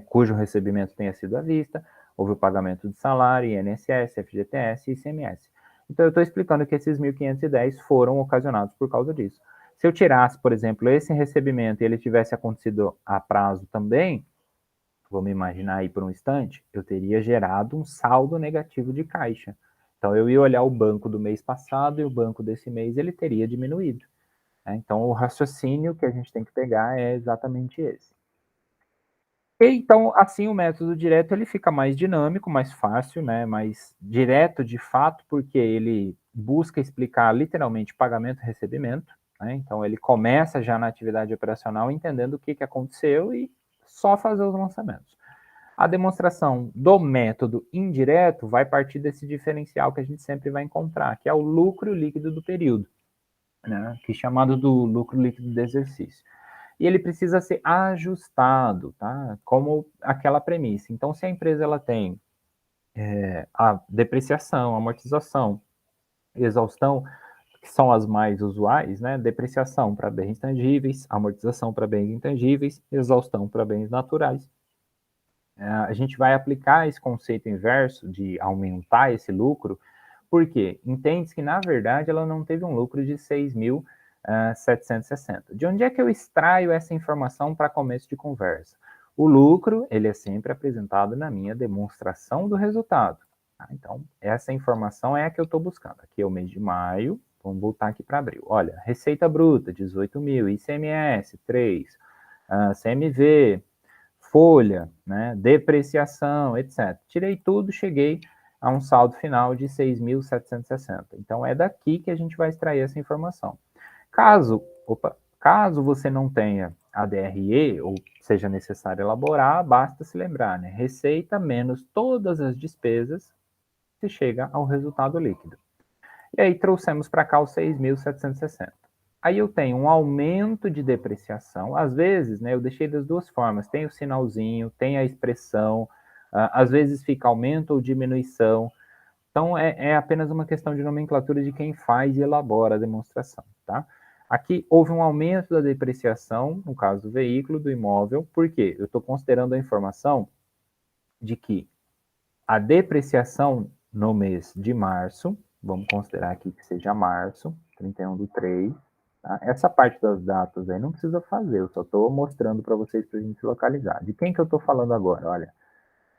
cujo recebimento tenha sido à vista, houve o pagamento de salário, INSS, FGTS e ICMS. Então, eu estou explicando que esses 1.510 foram ocasionados por causa disso. Se eu tirasse, por exemplo, esse recebimento e ele tivesse acontecido a prazo também, vamos imaginar aí por um instante, eu teria gerado um saldo negativo de caixa. Então, eu ia olhar o banco do mês passado e o banco desse mês, ele teria diminuído, né? Então, o raciocínio que a gente tem que pegar é exatamente esse. E, então, assim, o método direto, ele fica mais dinâmico, mais fácil, né? Mais direto, de fato, porque ele busca explicar literalmente pagamento e recebimento, né? Então, ele começa já na atividade operacional entendendo o que aconteceu e só fazer os lançamentos. A demonstração do método indireto vai partir desse diferencial que a gente sempre vai encontrar, que é o lucro líquido do período, né? Que é chamado do lucro líquido do exercício. E ele precisa ser ajustado, tá? Como aquela premissa. Então, se a empresa ela tem a depreciação, amortização, exaustão, que são as mais usuais, né? Depreciação para bens tangíveis, amortização para bens intangíveis, exaustão para bens naturais. A gente vai aplicar esse conceito inverso de aumentar esse lucro, porque entende que, na verdade, ela não teve um lucro de 6.760. De onde é que eu extraio essa informação para começo de conversa? O lucro, ele é sempre apresentado na minha demonstração do resultado. Tá? Então, essa informação é a que eu estou buscando. Aqui é o mês de maio, vamos voltar aqui para abril. Olha, receita bruta, 18 mil, ICMS, 3, CMV, folha, né, depreciação, etc. Tirei tudo, cheguei a um saldo final de 6.760. Então, é daqui que a gente vai extrair essa informação. Caso você não tenha a DRE, ou seja necessário elaborar, basta se lembrar, né? Receita menos todas as despesas, se chega ao resultado líquido. E aí trouxemos para cá os 6.760. Aí eu tenho um aumento de depreciação. Às vezes, né, eu deixei das duas formas. Tem o sinalzinho, tem a expressão. Às vezes fica aumento ou diminuição. Então, é apenas uma questão de nomenclatura de quem faz e elabora a demonstração, tá? Aqui houve um aumento da depreciação, no caso do veículo, do imóvel. Por quê? Eu estou considerando a informação de que a depreciação no mês de março, vamos considerar aqui que seja março, 31/3, tá? Essa parte das datas aí não precisa fazer, eu só estou mostrando para vocês para a gente localizar. De quem que eu estou falando agora? Olha,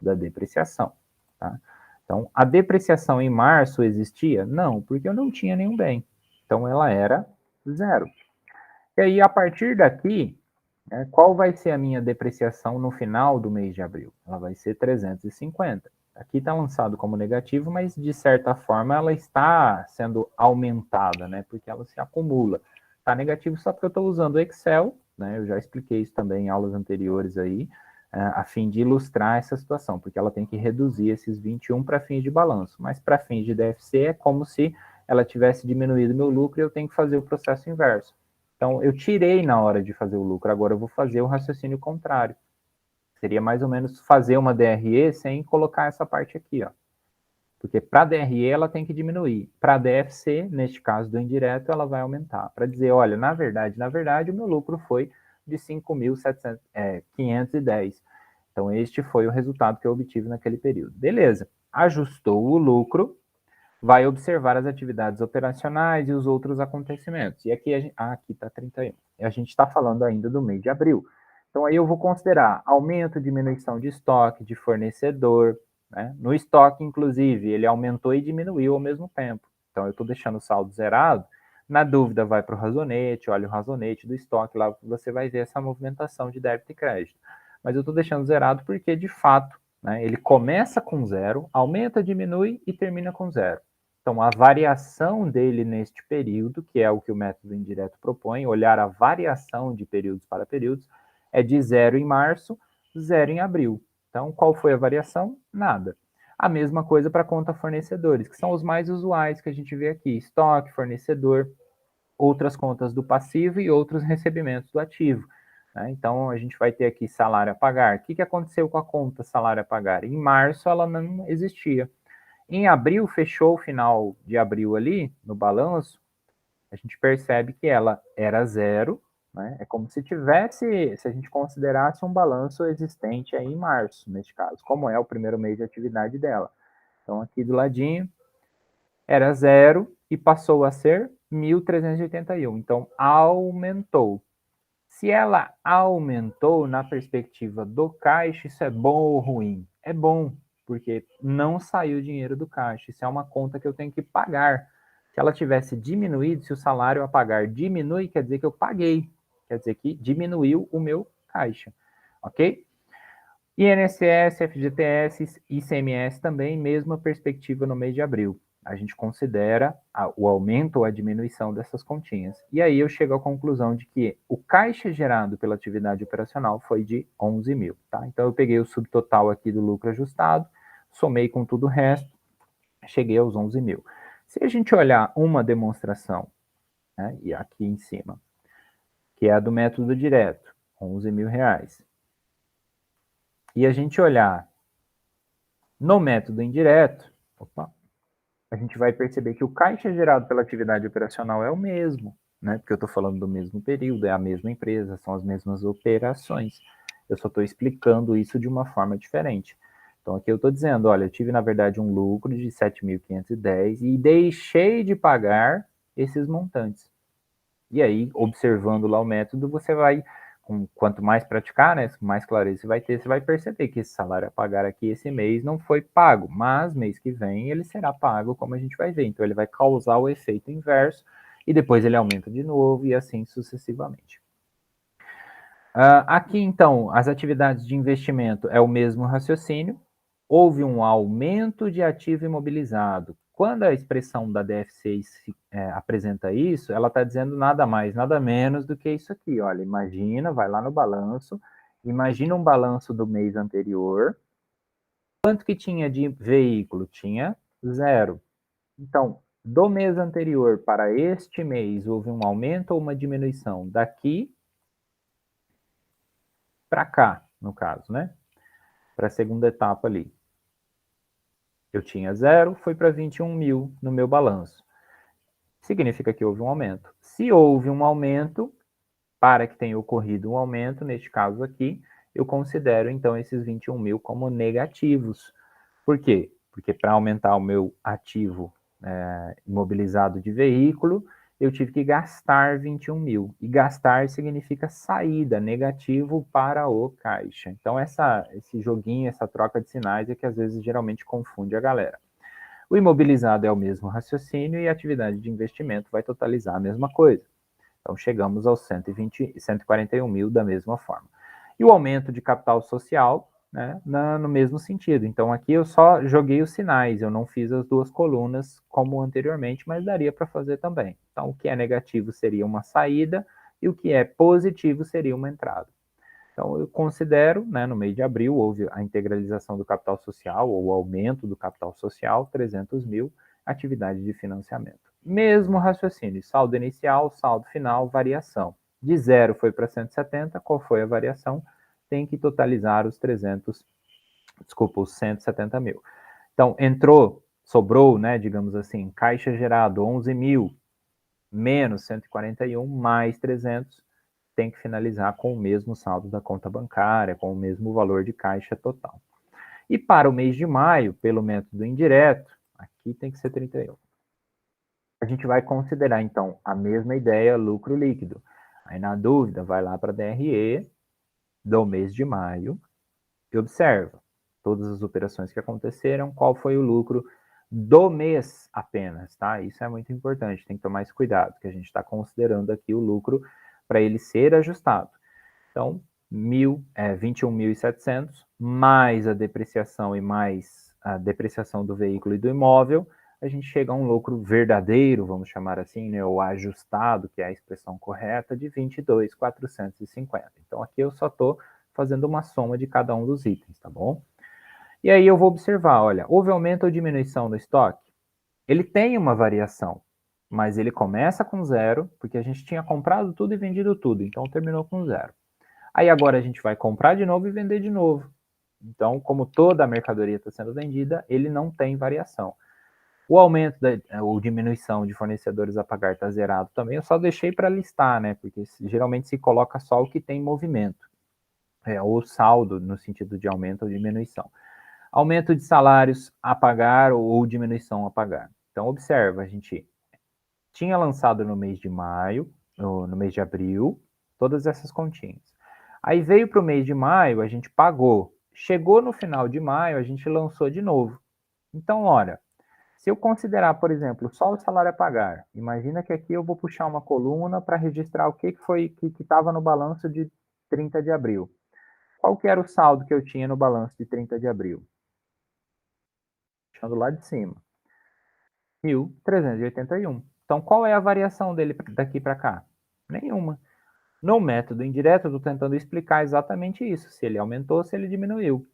da depreciação, tá? Então, a depreciação em março existia? Não, porque eu não tinha nenhum bem. Então, ela era zero. E aí, a partir daqui, Qual vai ser a minha depreciação no final do mês de abril? Ela vai ser 350. Aqui está lançado como negativo, mas de certa forma ela está sendo aumentada, né? Porque ela se acumula. Está negativo só porque eu estou usando o Excel, né? Eu já expliquei isso também em aulas anteriores aí, a fim de ilustrar essa situação, porque ela tem que reduzir esses 21 para fins de balanço, mas para fins de DFC é como se ela tivesse diminuído meu lucro e eu tenho que fazer o processo inverso. Então, eu tirei na hora de fazer o lucro, agora eu vou fazer o raciocínio contrário. Seria mais ou menos fazer uma DRE sem colocar essa parte aqui, ó. Porque para DRE ela tem que diminuir. Para DFC, neste caso do indireto, ela vai aumentar. Para dizer, olha, na verdade, o meu lucro foi de 5.510. Então, este foi o resultado que eu obtive naquele período. Beleza. Ajustou o lucro, vai observar as atividades operacionais e os outros acontecimentos. E aqui, aqui está 31. E a gente está falando ainda do mês de abril. Então, aí eu vou considerar aumento, diminuição de estoque, de fornecedor. Né? No estoque, inclusive, ele aumentou e diminuiu ao mesmo tempo. Então, eu estou deixando o saldo zerado. Na dúvida, vai para o razonete, olha o razonete do estoque, lá você vai ver essa movimentação de débito e crédito. Mas eu estou deixando zerado porque, de fato, né, ele começa com zero, aumenta, diminui e termina com zero. Então, a variação dele neste período, que é o que o método indireto propõe, olhar a variação de períodos para períodos, é de 0 em março, 0 em abril. Então, qual foi a variação? Nada. A mesma coisa para conta fornecedores, que são os mais usuais que a gente vê aqui: estoque, fornecedor, outras contas do passivo e outros recebimentos do ativo. Né? Então, a gente vai ter aqui salário a pagar. O que aconteceu com a conta salário a pagar? Em março, ela não existia. Em abril, fechou o final de abril ali, no balanço, a gente percebe que ela era zero, né? É como se tivesse, se a gente considerasse um balanço existente aí em março, neste caso, como é o primeiro mês de atividade dela. Então, aqui do ladinho, era zero e passou a ser 1.381. Então, aumentou. Se ela aumentou na perspectiva do caixa, isso é bom ou ruim? É bom, porque não saiu dinheiro do caixa. Isso é uma conta que eu tenho que pagar. Se ela tivesse diminuído, se o salário a pagar diminui, quer dizer que eu paguei. Quer dizer que diminuiu o meu caixa. Ok? INSS, FGTS, ICMS também, mesma perspectiva no mês de abril. A gente considera o aumento ou a diminuição dessas continhas. E aí eu chego à conclusão de que o caixa gerado pela atividade operacional foi de 11 mil. Tá? Então eu peguei o subtotal aqui do lucro ajustado, somei com tudo o resto, cheguei aos 11 mil. Se a gente olhar uma demonstração, né, e aqui em cima, que é a do método direto, 11 mil reais, e a gente olhar no método indireto, a gente vai perceber que o caixa gerado pela atividade operacional é o mesmo, né? Porque eu estou falando do mesmo período, é a mesma empresa, são as mesmas operações. Eu só estou explicando isso de uma forma diferente. Então aqui eu estou dizendo, olha, eu tive na verdade um lucro de 7.510 e deixei de pagar esses montantes. E aí, observando lá o método, você vai, quanto mais praticar, né, mais clareza você vai ter, você vai perceber que esse salário a pagar aqui esse mês não foi pago, mas mês que vem ele será pago, como a gente vai ver. Então, ele vai causar o efeito inverso e depois ele aumenta de novo e assim sucessivamente. Aqui, então, as atividades de investimento é o mesmo raciocínio. Houve um aumento de ativo imobilizado. Quando a expressão da DF6 apresenta isso, ela está dizendo nada mais, nada menos do que isso aqui. Olha, imagina, vai lá no balanço, imagina um balanço do mês anterior. Quanto que tinha de veículo? Tinha zero. Então, do mês anterior para este mês, houve um aumento ou uma diminuição? Daqui para cá, no caso, né? Para a segunda etapa ali. Eu tinha zero, foi para 21 mil no meu balanço. Significa que houve um aumento. Se houve um aumento, para que tenha ocorrido um aumento, neste caso aqui, eu considero então esses 21 mil como negativos. Por quê? Porque para aumentar o meu ativo imobilizado de veículo, eu tive que gastar 21 mil. E gastar significa saída, negativo para o caixa. Então, esse joguinho, essa troca de sinais é que às vezes geralmente confunde a galera. O imobilizado é o mesmo raciocínio e a atividade de investimento vai totalizar a mesma coisa. Então, chegamos aos 141 mil da mesma forma. E o aumento de capital social, né, no mesmo sentido. Então, aqui eu só joguei os sinais, eu não fiz as duas colunas como anteriormente, mas daria para fazer também. Então, o que é negativo seria uma saída e o que é positivo seria uma entrada. Então, eu considero, né, no mês de abril, houve a integralização do capital social, ou o aumento do capital social, 300 mil, atividade de financiamento. Mesmo raciocínio, saldo inicial, saldo final, variação. De 0 foi para 170, qual foi a variação? Tem que totalizar os 170 mil. Então, entrou, sobrou, né, digamos assim, caixa gerado 11 mil, menos 141, mais 300, tem que finalizar com o mesmo saldo da conta bancária, com o mesmo valor de caixa total. E para o mês de maio, pelo método indireto, aqui tem que ser 31. A gente vai considerar, então, a mesma ideia, lucro líquido. Aí, na dúvida, vai lá para a DRE do mês de maio e observa todas as operações que aconteceram, qual foi o lucro do mês apenas, tá? Isso é muito importante, tem que tomar esse cuidado, que a gente está considerando aqui o lucro para ele ser ajustado. Então, 21.700, mais a depreciação e mais a depreciação do veículo e do imóvel, a gente chega a um lucro verdadeiro, vamos chamar assim, né, ou ajustado, que é a expressão correta, de 22.450. Então, aqui eu só estou fazendo uma soma de cada um dos itens, tá bom? E aí eu vou observar, olha, houve aumento ou diminuição no estoque? Ele tem uma variação, mas ele começa com zero, porque a gente tinha comprado tudo e vendido tudo, então terminou com zero. Aí agora a gente vai comprar de novo e vender de novo. Então, como toda a mercadoria está sendo vendida, ele não tem variação. O aumento ou diminuição de fornecedores a pagar está zerado também. Eu só deixei para listar, né? Porque geralmente se coloca só o que tem movimento, ou saldo no sentido de aumento ou diminuição. Aumento de salários a pagar ou diminuição a pagar. Então, observa, a gente tinha lançado no mês de maio, no mês de abril, todas essas continhas. Aí veio para o mês de maio, a gente pagou. Chegou no final de maio, a gente lançou de novo. Então, olha, se eu considerar, por exemplo, só o salário a pagar, imagina que aqui eu vou puxar uma coluna para registrar o que foi que estava no balanço de 30 de abril. Qual que era o saldo que eu tinha no balanço de 30 de abril? Deixando lá de cima. 1.381. Então, qual é a variação dele daqui para cá? Nenhuma. No método indireto, eu estou tentando explicar exatamente isso, se ele aumentou, se ele diminuiu.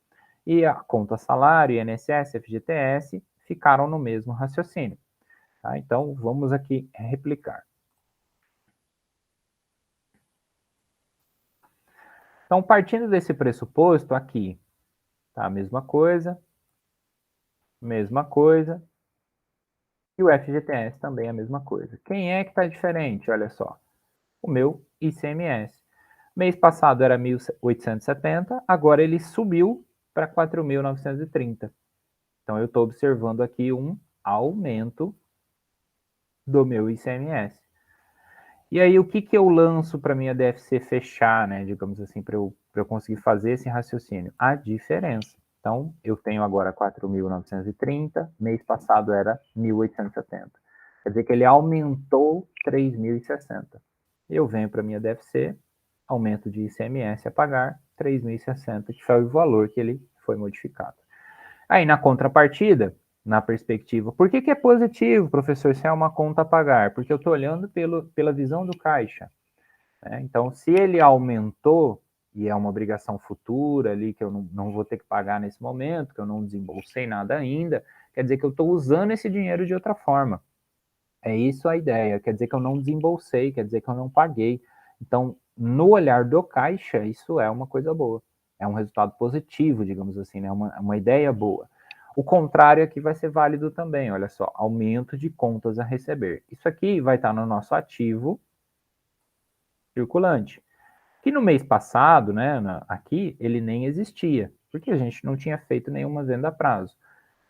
E a conta salário, INSS, FGTS ficaram no mesmo raciocínio. Tá? Então, vamos aqui replicar. Então, partindo desse pressuposto aqui, tá? Mesma coisa, e o FGTS também é a mesma coisa. Quem é que está diferente? Olha só, o meu ICMS. Mês passado era 1.870, agora ele subiu para 4.930. Então, eu estou observando aqui um aumento do meu ICMS. E aí, o que eu lanço para minha DFC fechar, né, digamos assim, para eu conseguir fazer esse raciocínio? A diferença. Então, eu tenho agora 4.930, mês passado era 1.870. Quer dizer que ele aumentou 3.060. Eu venho para minha DFC, aumento de ICMS a pagar, 3.060, que foi o valor que ele foi modificado. Aí, na contrapartida, na perspectiva, por que é positivo, professor, se é uma conta a pagar? Porque eu estou olhando pela visão do caixa. Né? Então, se ele aumentou, e é uma obrigação futura ali, que eu não vou ter que pagar nesse momento, que eu não desembolsei nada ainda, quer dizer que eu estou usando esse dinheiro de outra forma. É isso a ideia, quer dizer que eu não desembolsei, quer dizer que eu não paguei. Então, no olhar do caixa, isso é uma coisa boa. É um resultado positivo, digamos assim, né? Uma ideia boa. O contrário aqui vai ser válido também, olha só, aumento de contas a receber. Isso aqui vai estar no nosso ativo circulante, que no mês passado, né, aqui, ele nem existia, porque a gente não tinha feito nenhuma venda a prazo.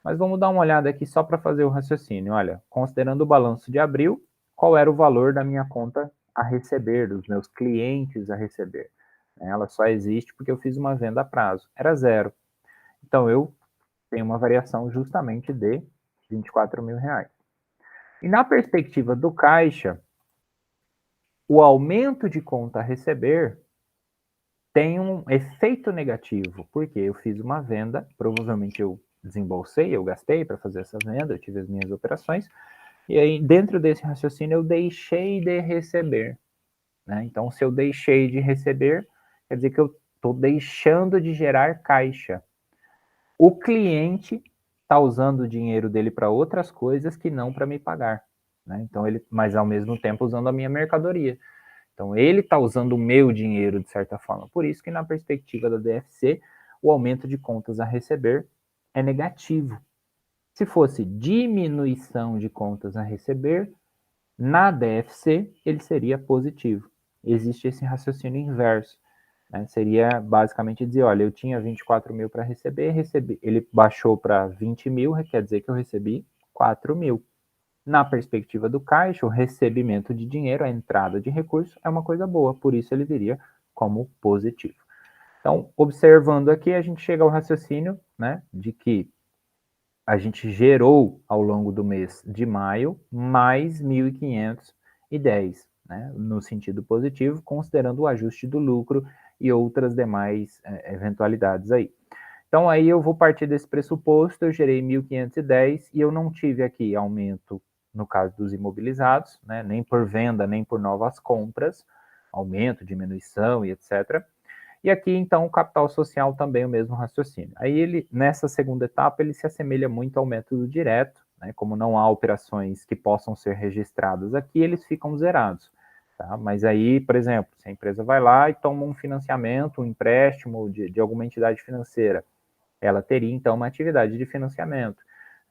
Mas vamos dar uma olhada aqui só para fazer o raciocínio. Olha, considerando o balanço de abril, qual era o valor da minha conta a receber, dos meus clientes a receber? Ela só existe porque eu fiz uma venda a prazo. Era zero. Então, eu tenho uma variação justamente de 24 mil reais. E na perspectiva do caixa, O aumento de conta a receber tem um efeito negativo, porque eu fiz uma venda, provavelmente eu desembolsei, eu gastei para fazer essa venda, eu tive as minhas operações, e aí dentro desse raciocínio eu deixei de receber, né? Então, se eu deixei de receber, quer dizer que eu estou deixando de gerar caixa. O cliente está usando o dinheiro dele para outras coisas que não para me pagar, né? Então ele, mas ao mesmo tempo usando a minha mercadoria. Então ele está usando o meu dinheiro de certa forma. Por isso que na perspectiva da DFC, o aumento de contas a receber é negativo. Se fosse diminuição de contas a receber, na DFC ele seria positivo. Existe esse raciocínio inverso. Né? Seria basicamente dizer, olha, eu tinha 24 mil para receber, ele baixou para 20 mil, quer dizer que eu recebi 4 mil. Na perspectiva do caixa, o recebimento de dinheiro, a entrada de recurso, é uma coisa boa, por isso ele viria como positivo. Então, observando aqui, a gente chega ao raciocínio, né, de que a gente gerou ao longo do mês de maio mais 1.510, né, no sentido positivo, considerando o ajuste do lucro e outras demais eventualidades aí. Então aí eu vou partir desse pressuposto, eu gerei 1.510 e eu não tive aqui aumento no caso dos imobilizados, né, nem por venda, nem por novas compras, aumento, diminuição e etc. E aqui, então, o capital social também é o mesmo raciocínio. Aí ele, nessa segunda etapa, ele se assemelha muito ao método direto, né? Como não há operações que possam ser registradas aqui, eles ficam zerados. Tá? Mas aí, por exemplo, se a empresa vai lá e toma um financiamento, um empréstimo de alguma entidade financeira, ela teria, então, uma atividade de financiamento.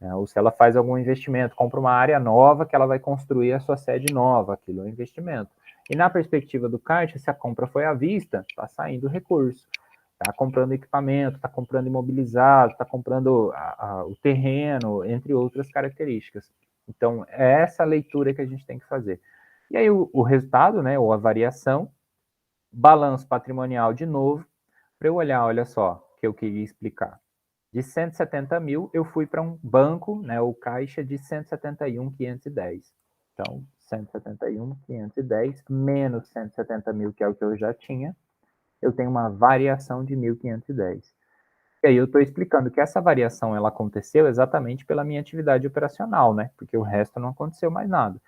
Ou se ela faz algum investimento, compra uma área nova que ela vai construir a sua sede nova, aquilo é um investimento. E na perspectiva do caixa, se a compra foi à vista, está saindo recurso. Está comprando equipamento, está comprando imobilizado, está comprando o terreno, entre outras características. Então, é essa leitura que a gente tem que fazer. E aí, o resultado, né, ou a variação, balanço patrimonial de novo, para eu olhar, olha só, que eu queria explicar. De 170 mil, eu fui para um banco, né, o caixa de 171.510. Então, 171.510 menos 170 mil, que é o que eu já tinha, eu tenho uma variação de 1.510. E aí eu estou explicando que essa variação ela aconteceu exatamente pela minha atividade operacional, né? Porque o resto não aconteceu mais nada.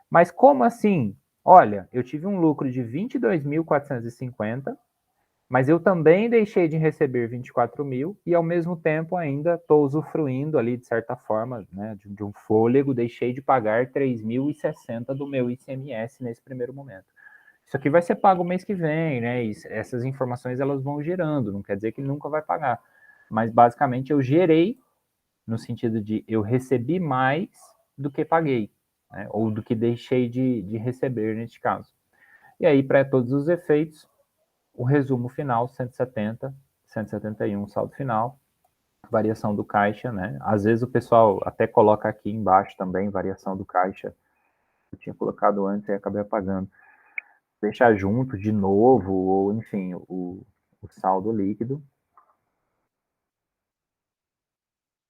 Mas como assim? Olha, eu tive um lucro de 22.450, mas eu também deixei de receber 24 mil e, ao mesmo tempo, ainda estou usufruindo ali, de certa forma, né, de um fôlego, deixei de pagar 3.060 do meu ICMS nesse primeiro momento. Isso aqui vai ser pago o mês que vem, né? E essas informações elas vão gerando, não quer dizer que nunca vai pagar. Mas, basicamente, eu gerei no sentido de eu recebi mais do que paguei, né, ou do que deixei de receber, neste caso. E aí, para todos os efeitos, o resumo final, 170, 171, saldo final, variação do caixa, né? Às vezes o pessoal até coloca aqui embaixo também, variação do caixa. Eu tinha colocado antes e acabei apagando. Deixar junto de novo, ou enfim, o saldo líquido,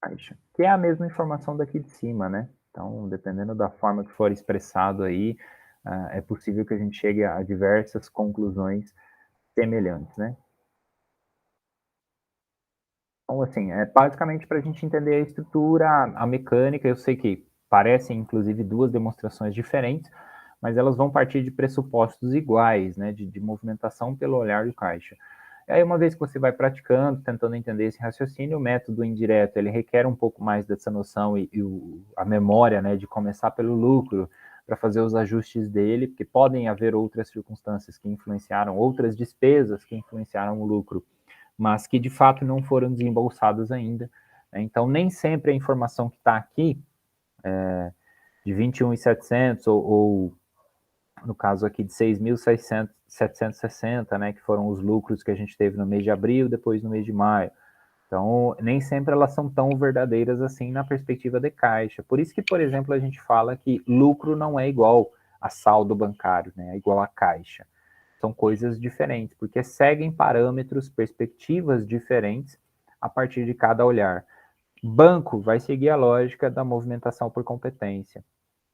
caixa. Que é a mesma informação daqui de cima, né? Então, dependendo da forma que for expressado aí, é possível que a gente chegue a diversas conclusões semelhantes, né? Então, assim, é basicamente para a gente entender a estrutura, a mecânica. Eu sei que parecem, inclusive, duas demonstrações diferentes, mas elas vão partir de pressupostos iguais, né, de movimentação pelo olhar do caixa. E aí, uma vez que você vai praticando, tentando entender esse raciocínio, o método indireto, ele requer um pouco mais dessa noção a memória, né, de começar pelo lucro, para fazer os ajustes dele, porque podem haver outras circunstâncias que influenciaram, outras despesas que influenciaram o lucro, mas que de fato não foram desembolsadas ainda. Né? Então, nem sempre a informação que está aqui, de 21.700 ou no caso aqui de 6.760, né, que foram os lucros que a gente teve no mês de abril, depois no mês de maio. Então, nem sempre elas são tão verdadeiras assim na perspectiva de caixa. Por isso que, por exemplo, a gente fala que lucro não é igual a saldo bancário, né, é igual a caixa. São coisas diferentes, porque seguem parâmetros, perspectivas diferentes a partir de cada olhar. Banco vai seguir a lógica da movimentação por competência.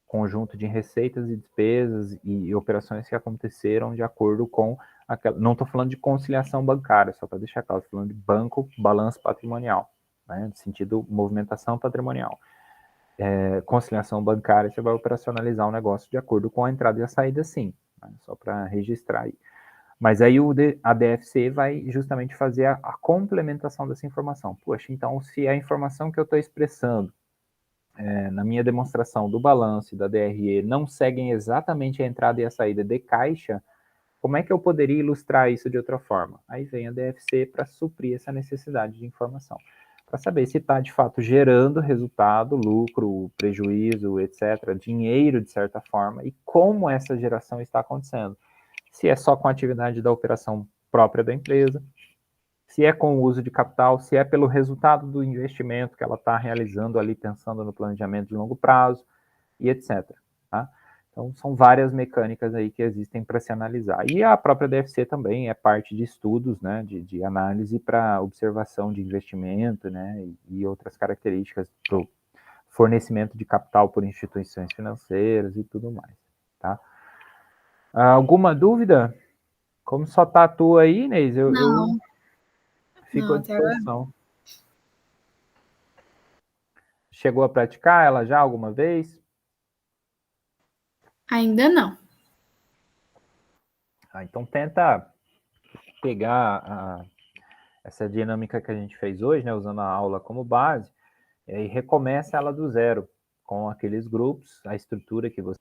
conjunto de receitas e despesas e operações que aconteceram de acordo com aquela... Não estou falando de conciliação bancária, só para deixar claro, estou falando de banco, balanço patrimonial, né, no sentido movimentação patrimonial. Conciliação bancária, você vai operacionalizar o negócio de acordo com a entrada e a saída, sim, né, só para registrar aí. Mas aí a DFC vai justamente fazer a complementação dessa informação. Poxa, então se a informação que eu estou expressando na minha demonstração do balanço e da DRE não seguem exatamente a entrada e a saída de caixa, como é que eu poderia ilustrar isso de outra forma? Aí vem a DFC para suprir essa necessidade de informação, para saber se está de fato gerando resultado, lucro, prejuízo, etc., dinheiro de certa forma, e como essa geração está acontecendo. Se é só com a atividade da operação própria da empresa, se é com o uso de capital, se é pelo resultado do investimento que ela está realizando ali, pensando no planejamento de longo prazo, e etc. Tá? Então, são várias mecânicas aí que existem para se analisar. E a própria DFC também é parte de estudos, né, de análise para observação de investimento, né, e outras características para o fornecimento de capital por instituições financeiras e tudo mais. Tá? Alguma dúvida? Como só tá a tua aí, Inês, eu Não, fico não, à até agora. disposição. Chegou a praticar ela já alguma vez? Ainda não. Então tenta pegar essa dinâmica que a gente fez hoje, né, usando a aula como base, e recomeça ela do zero, com aqueles grupos, a estrutura que você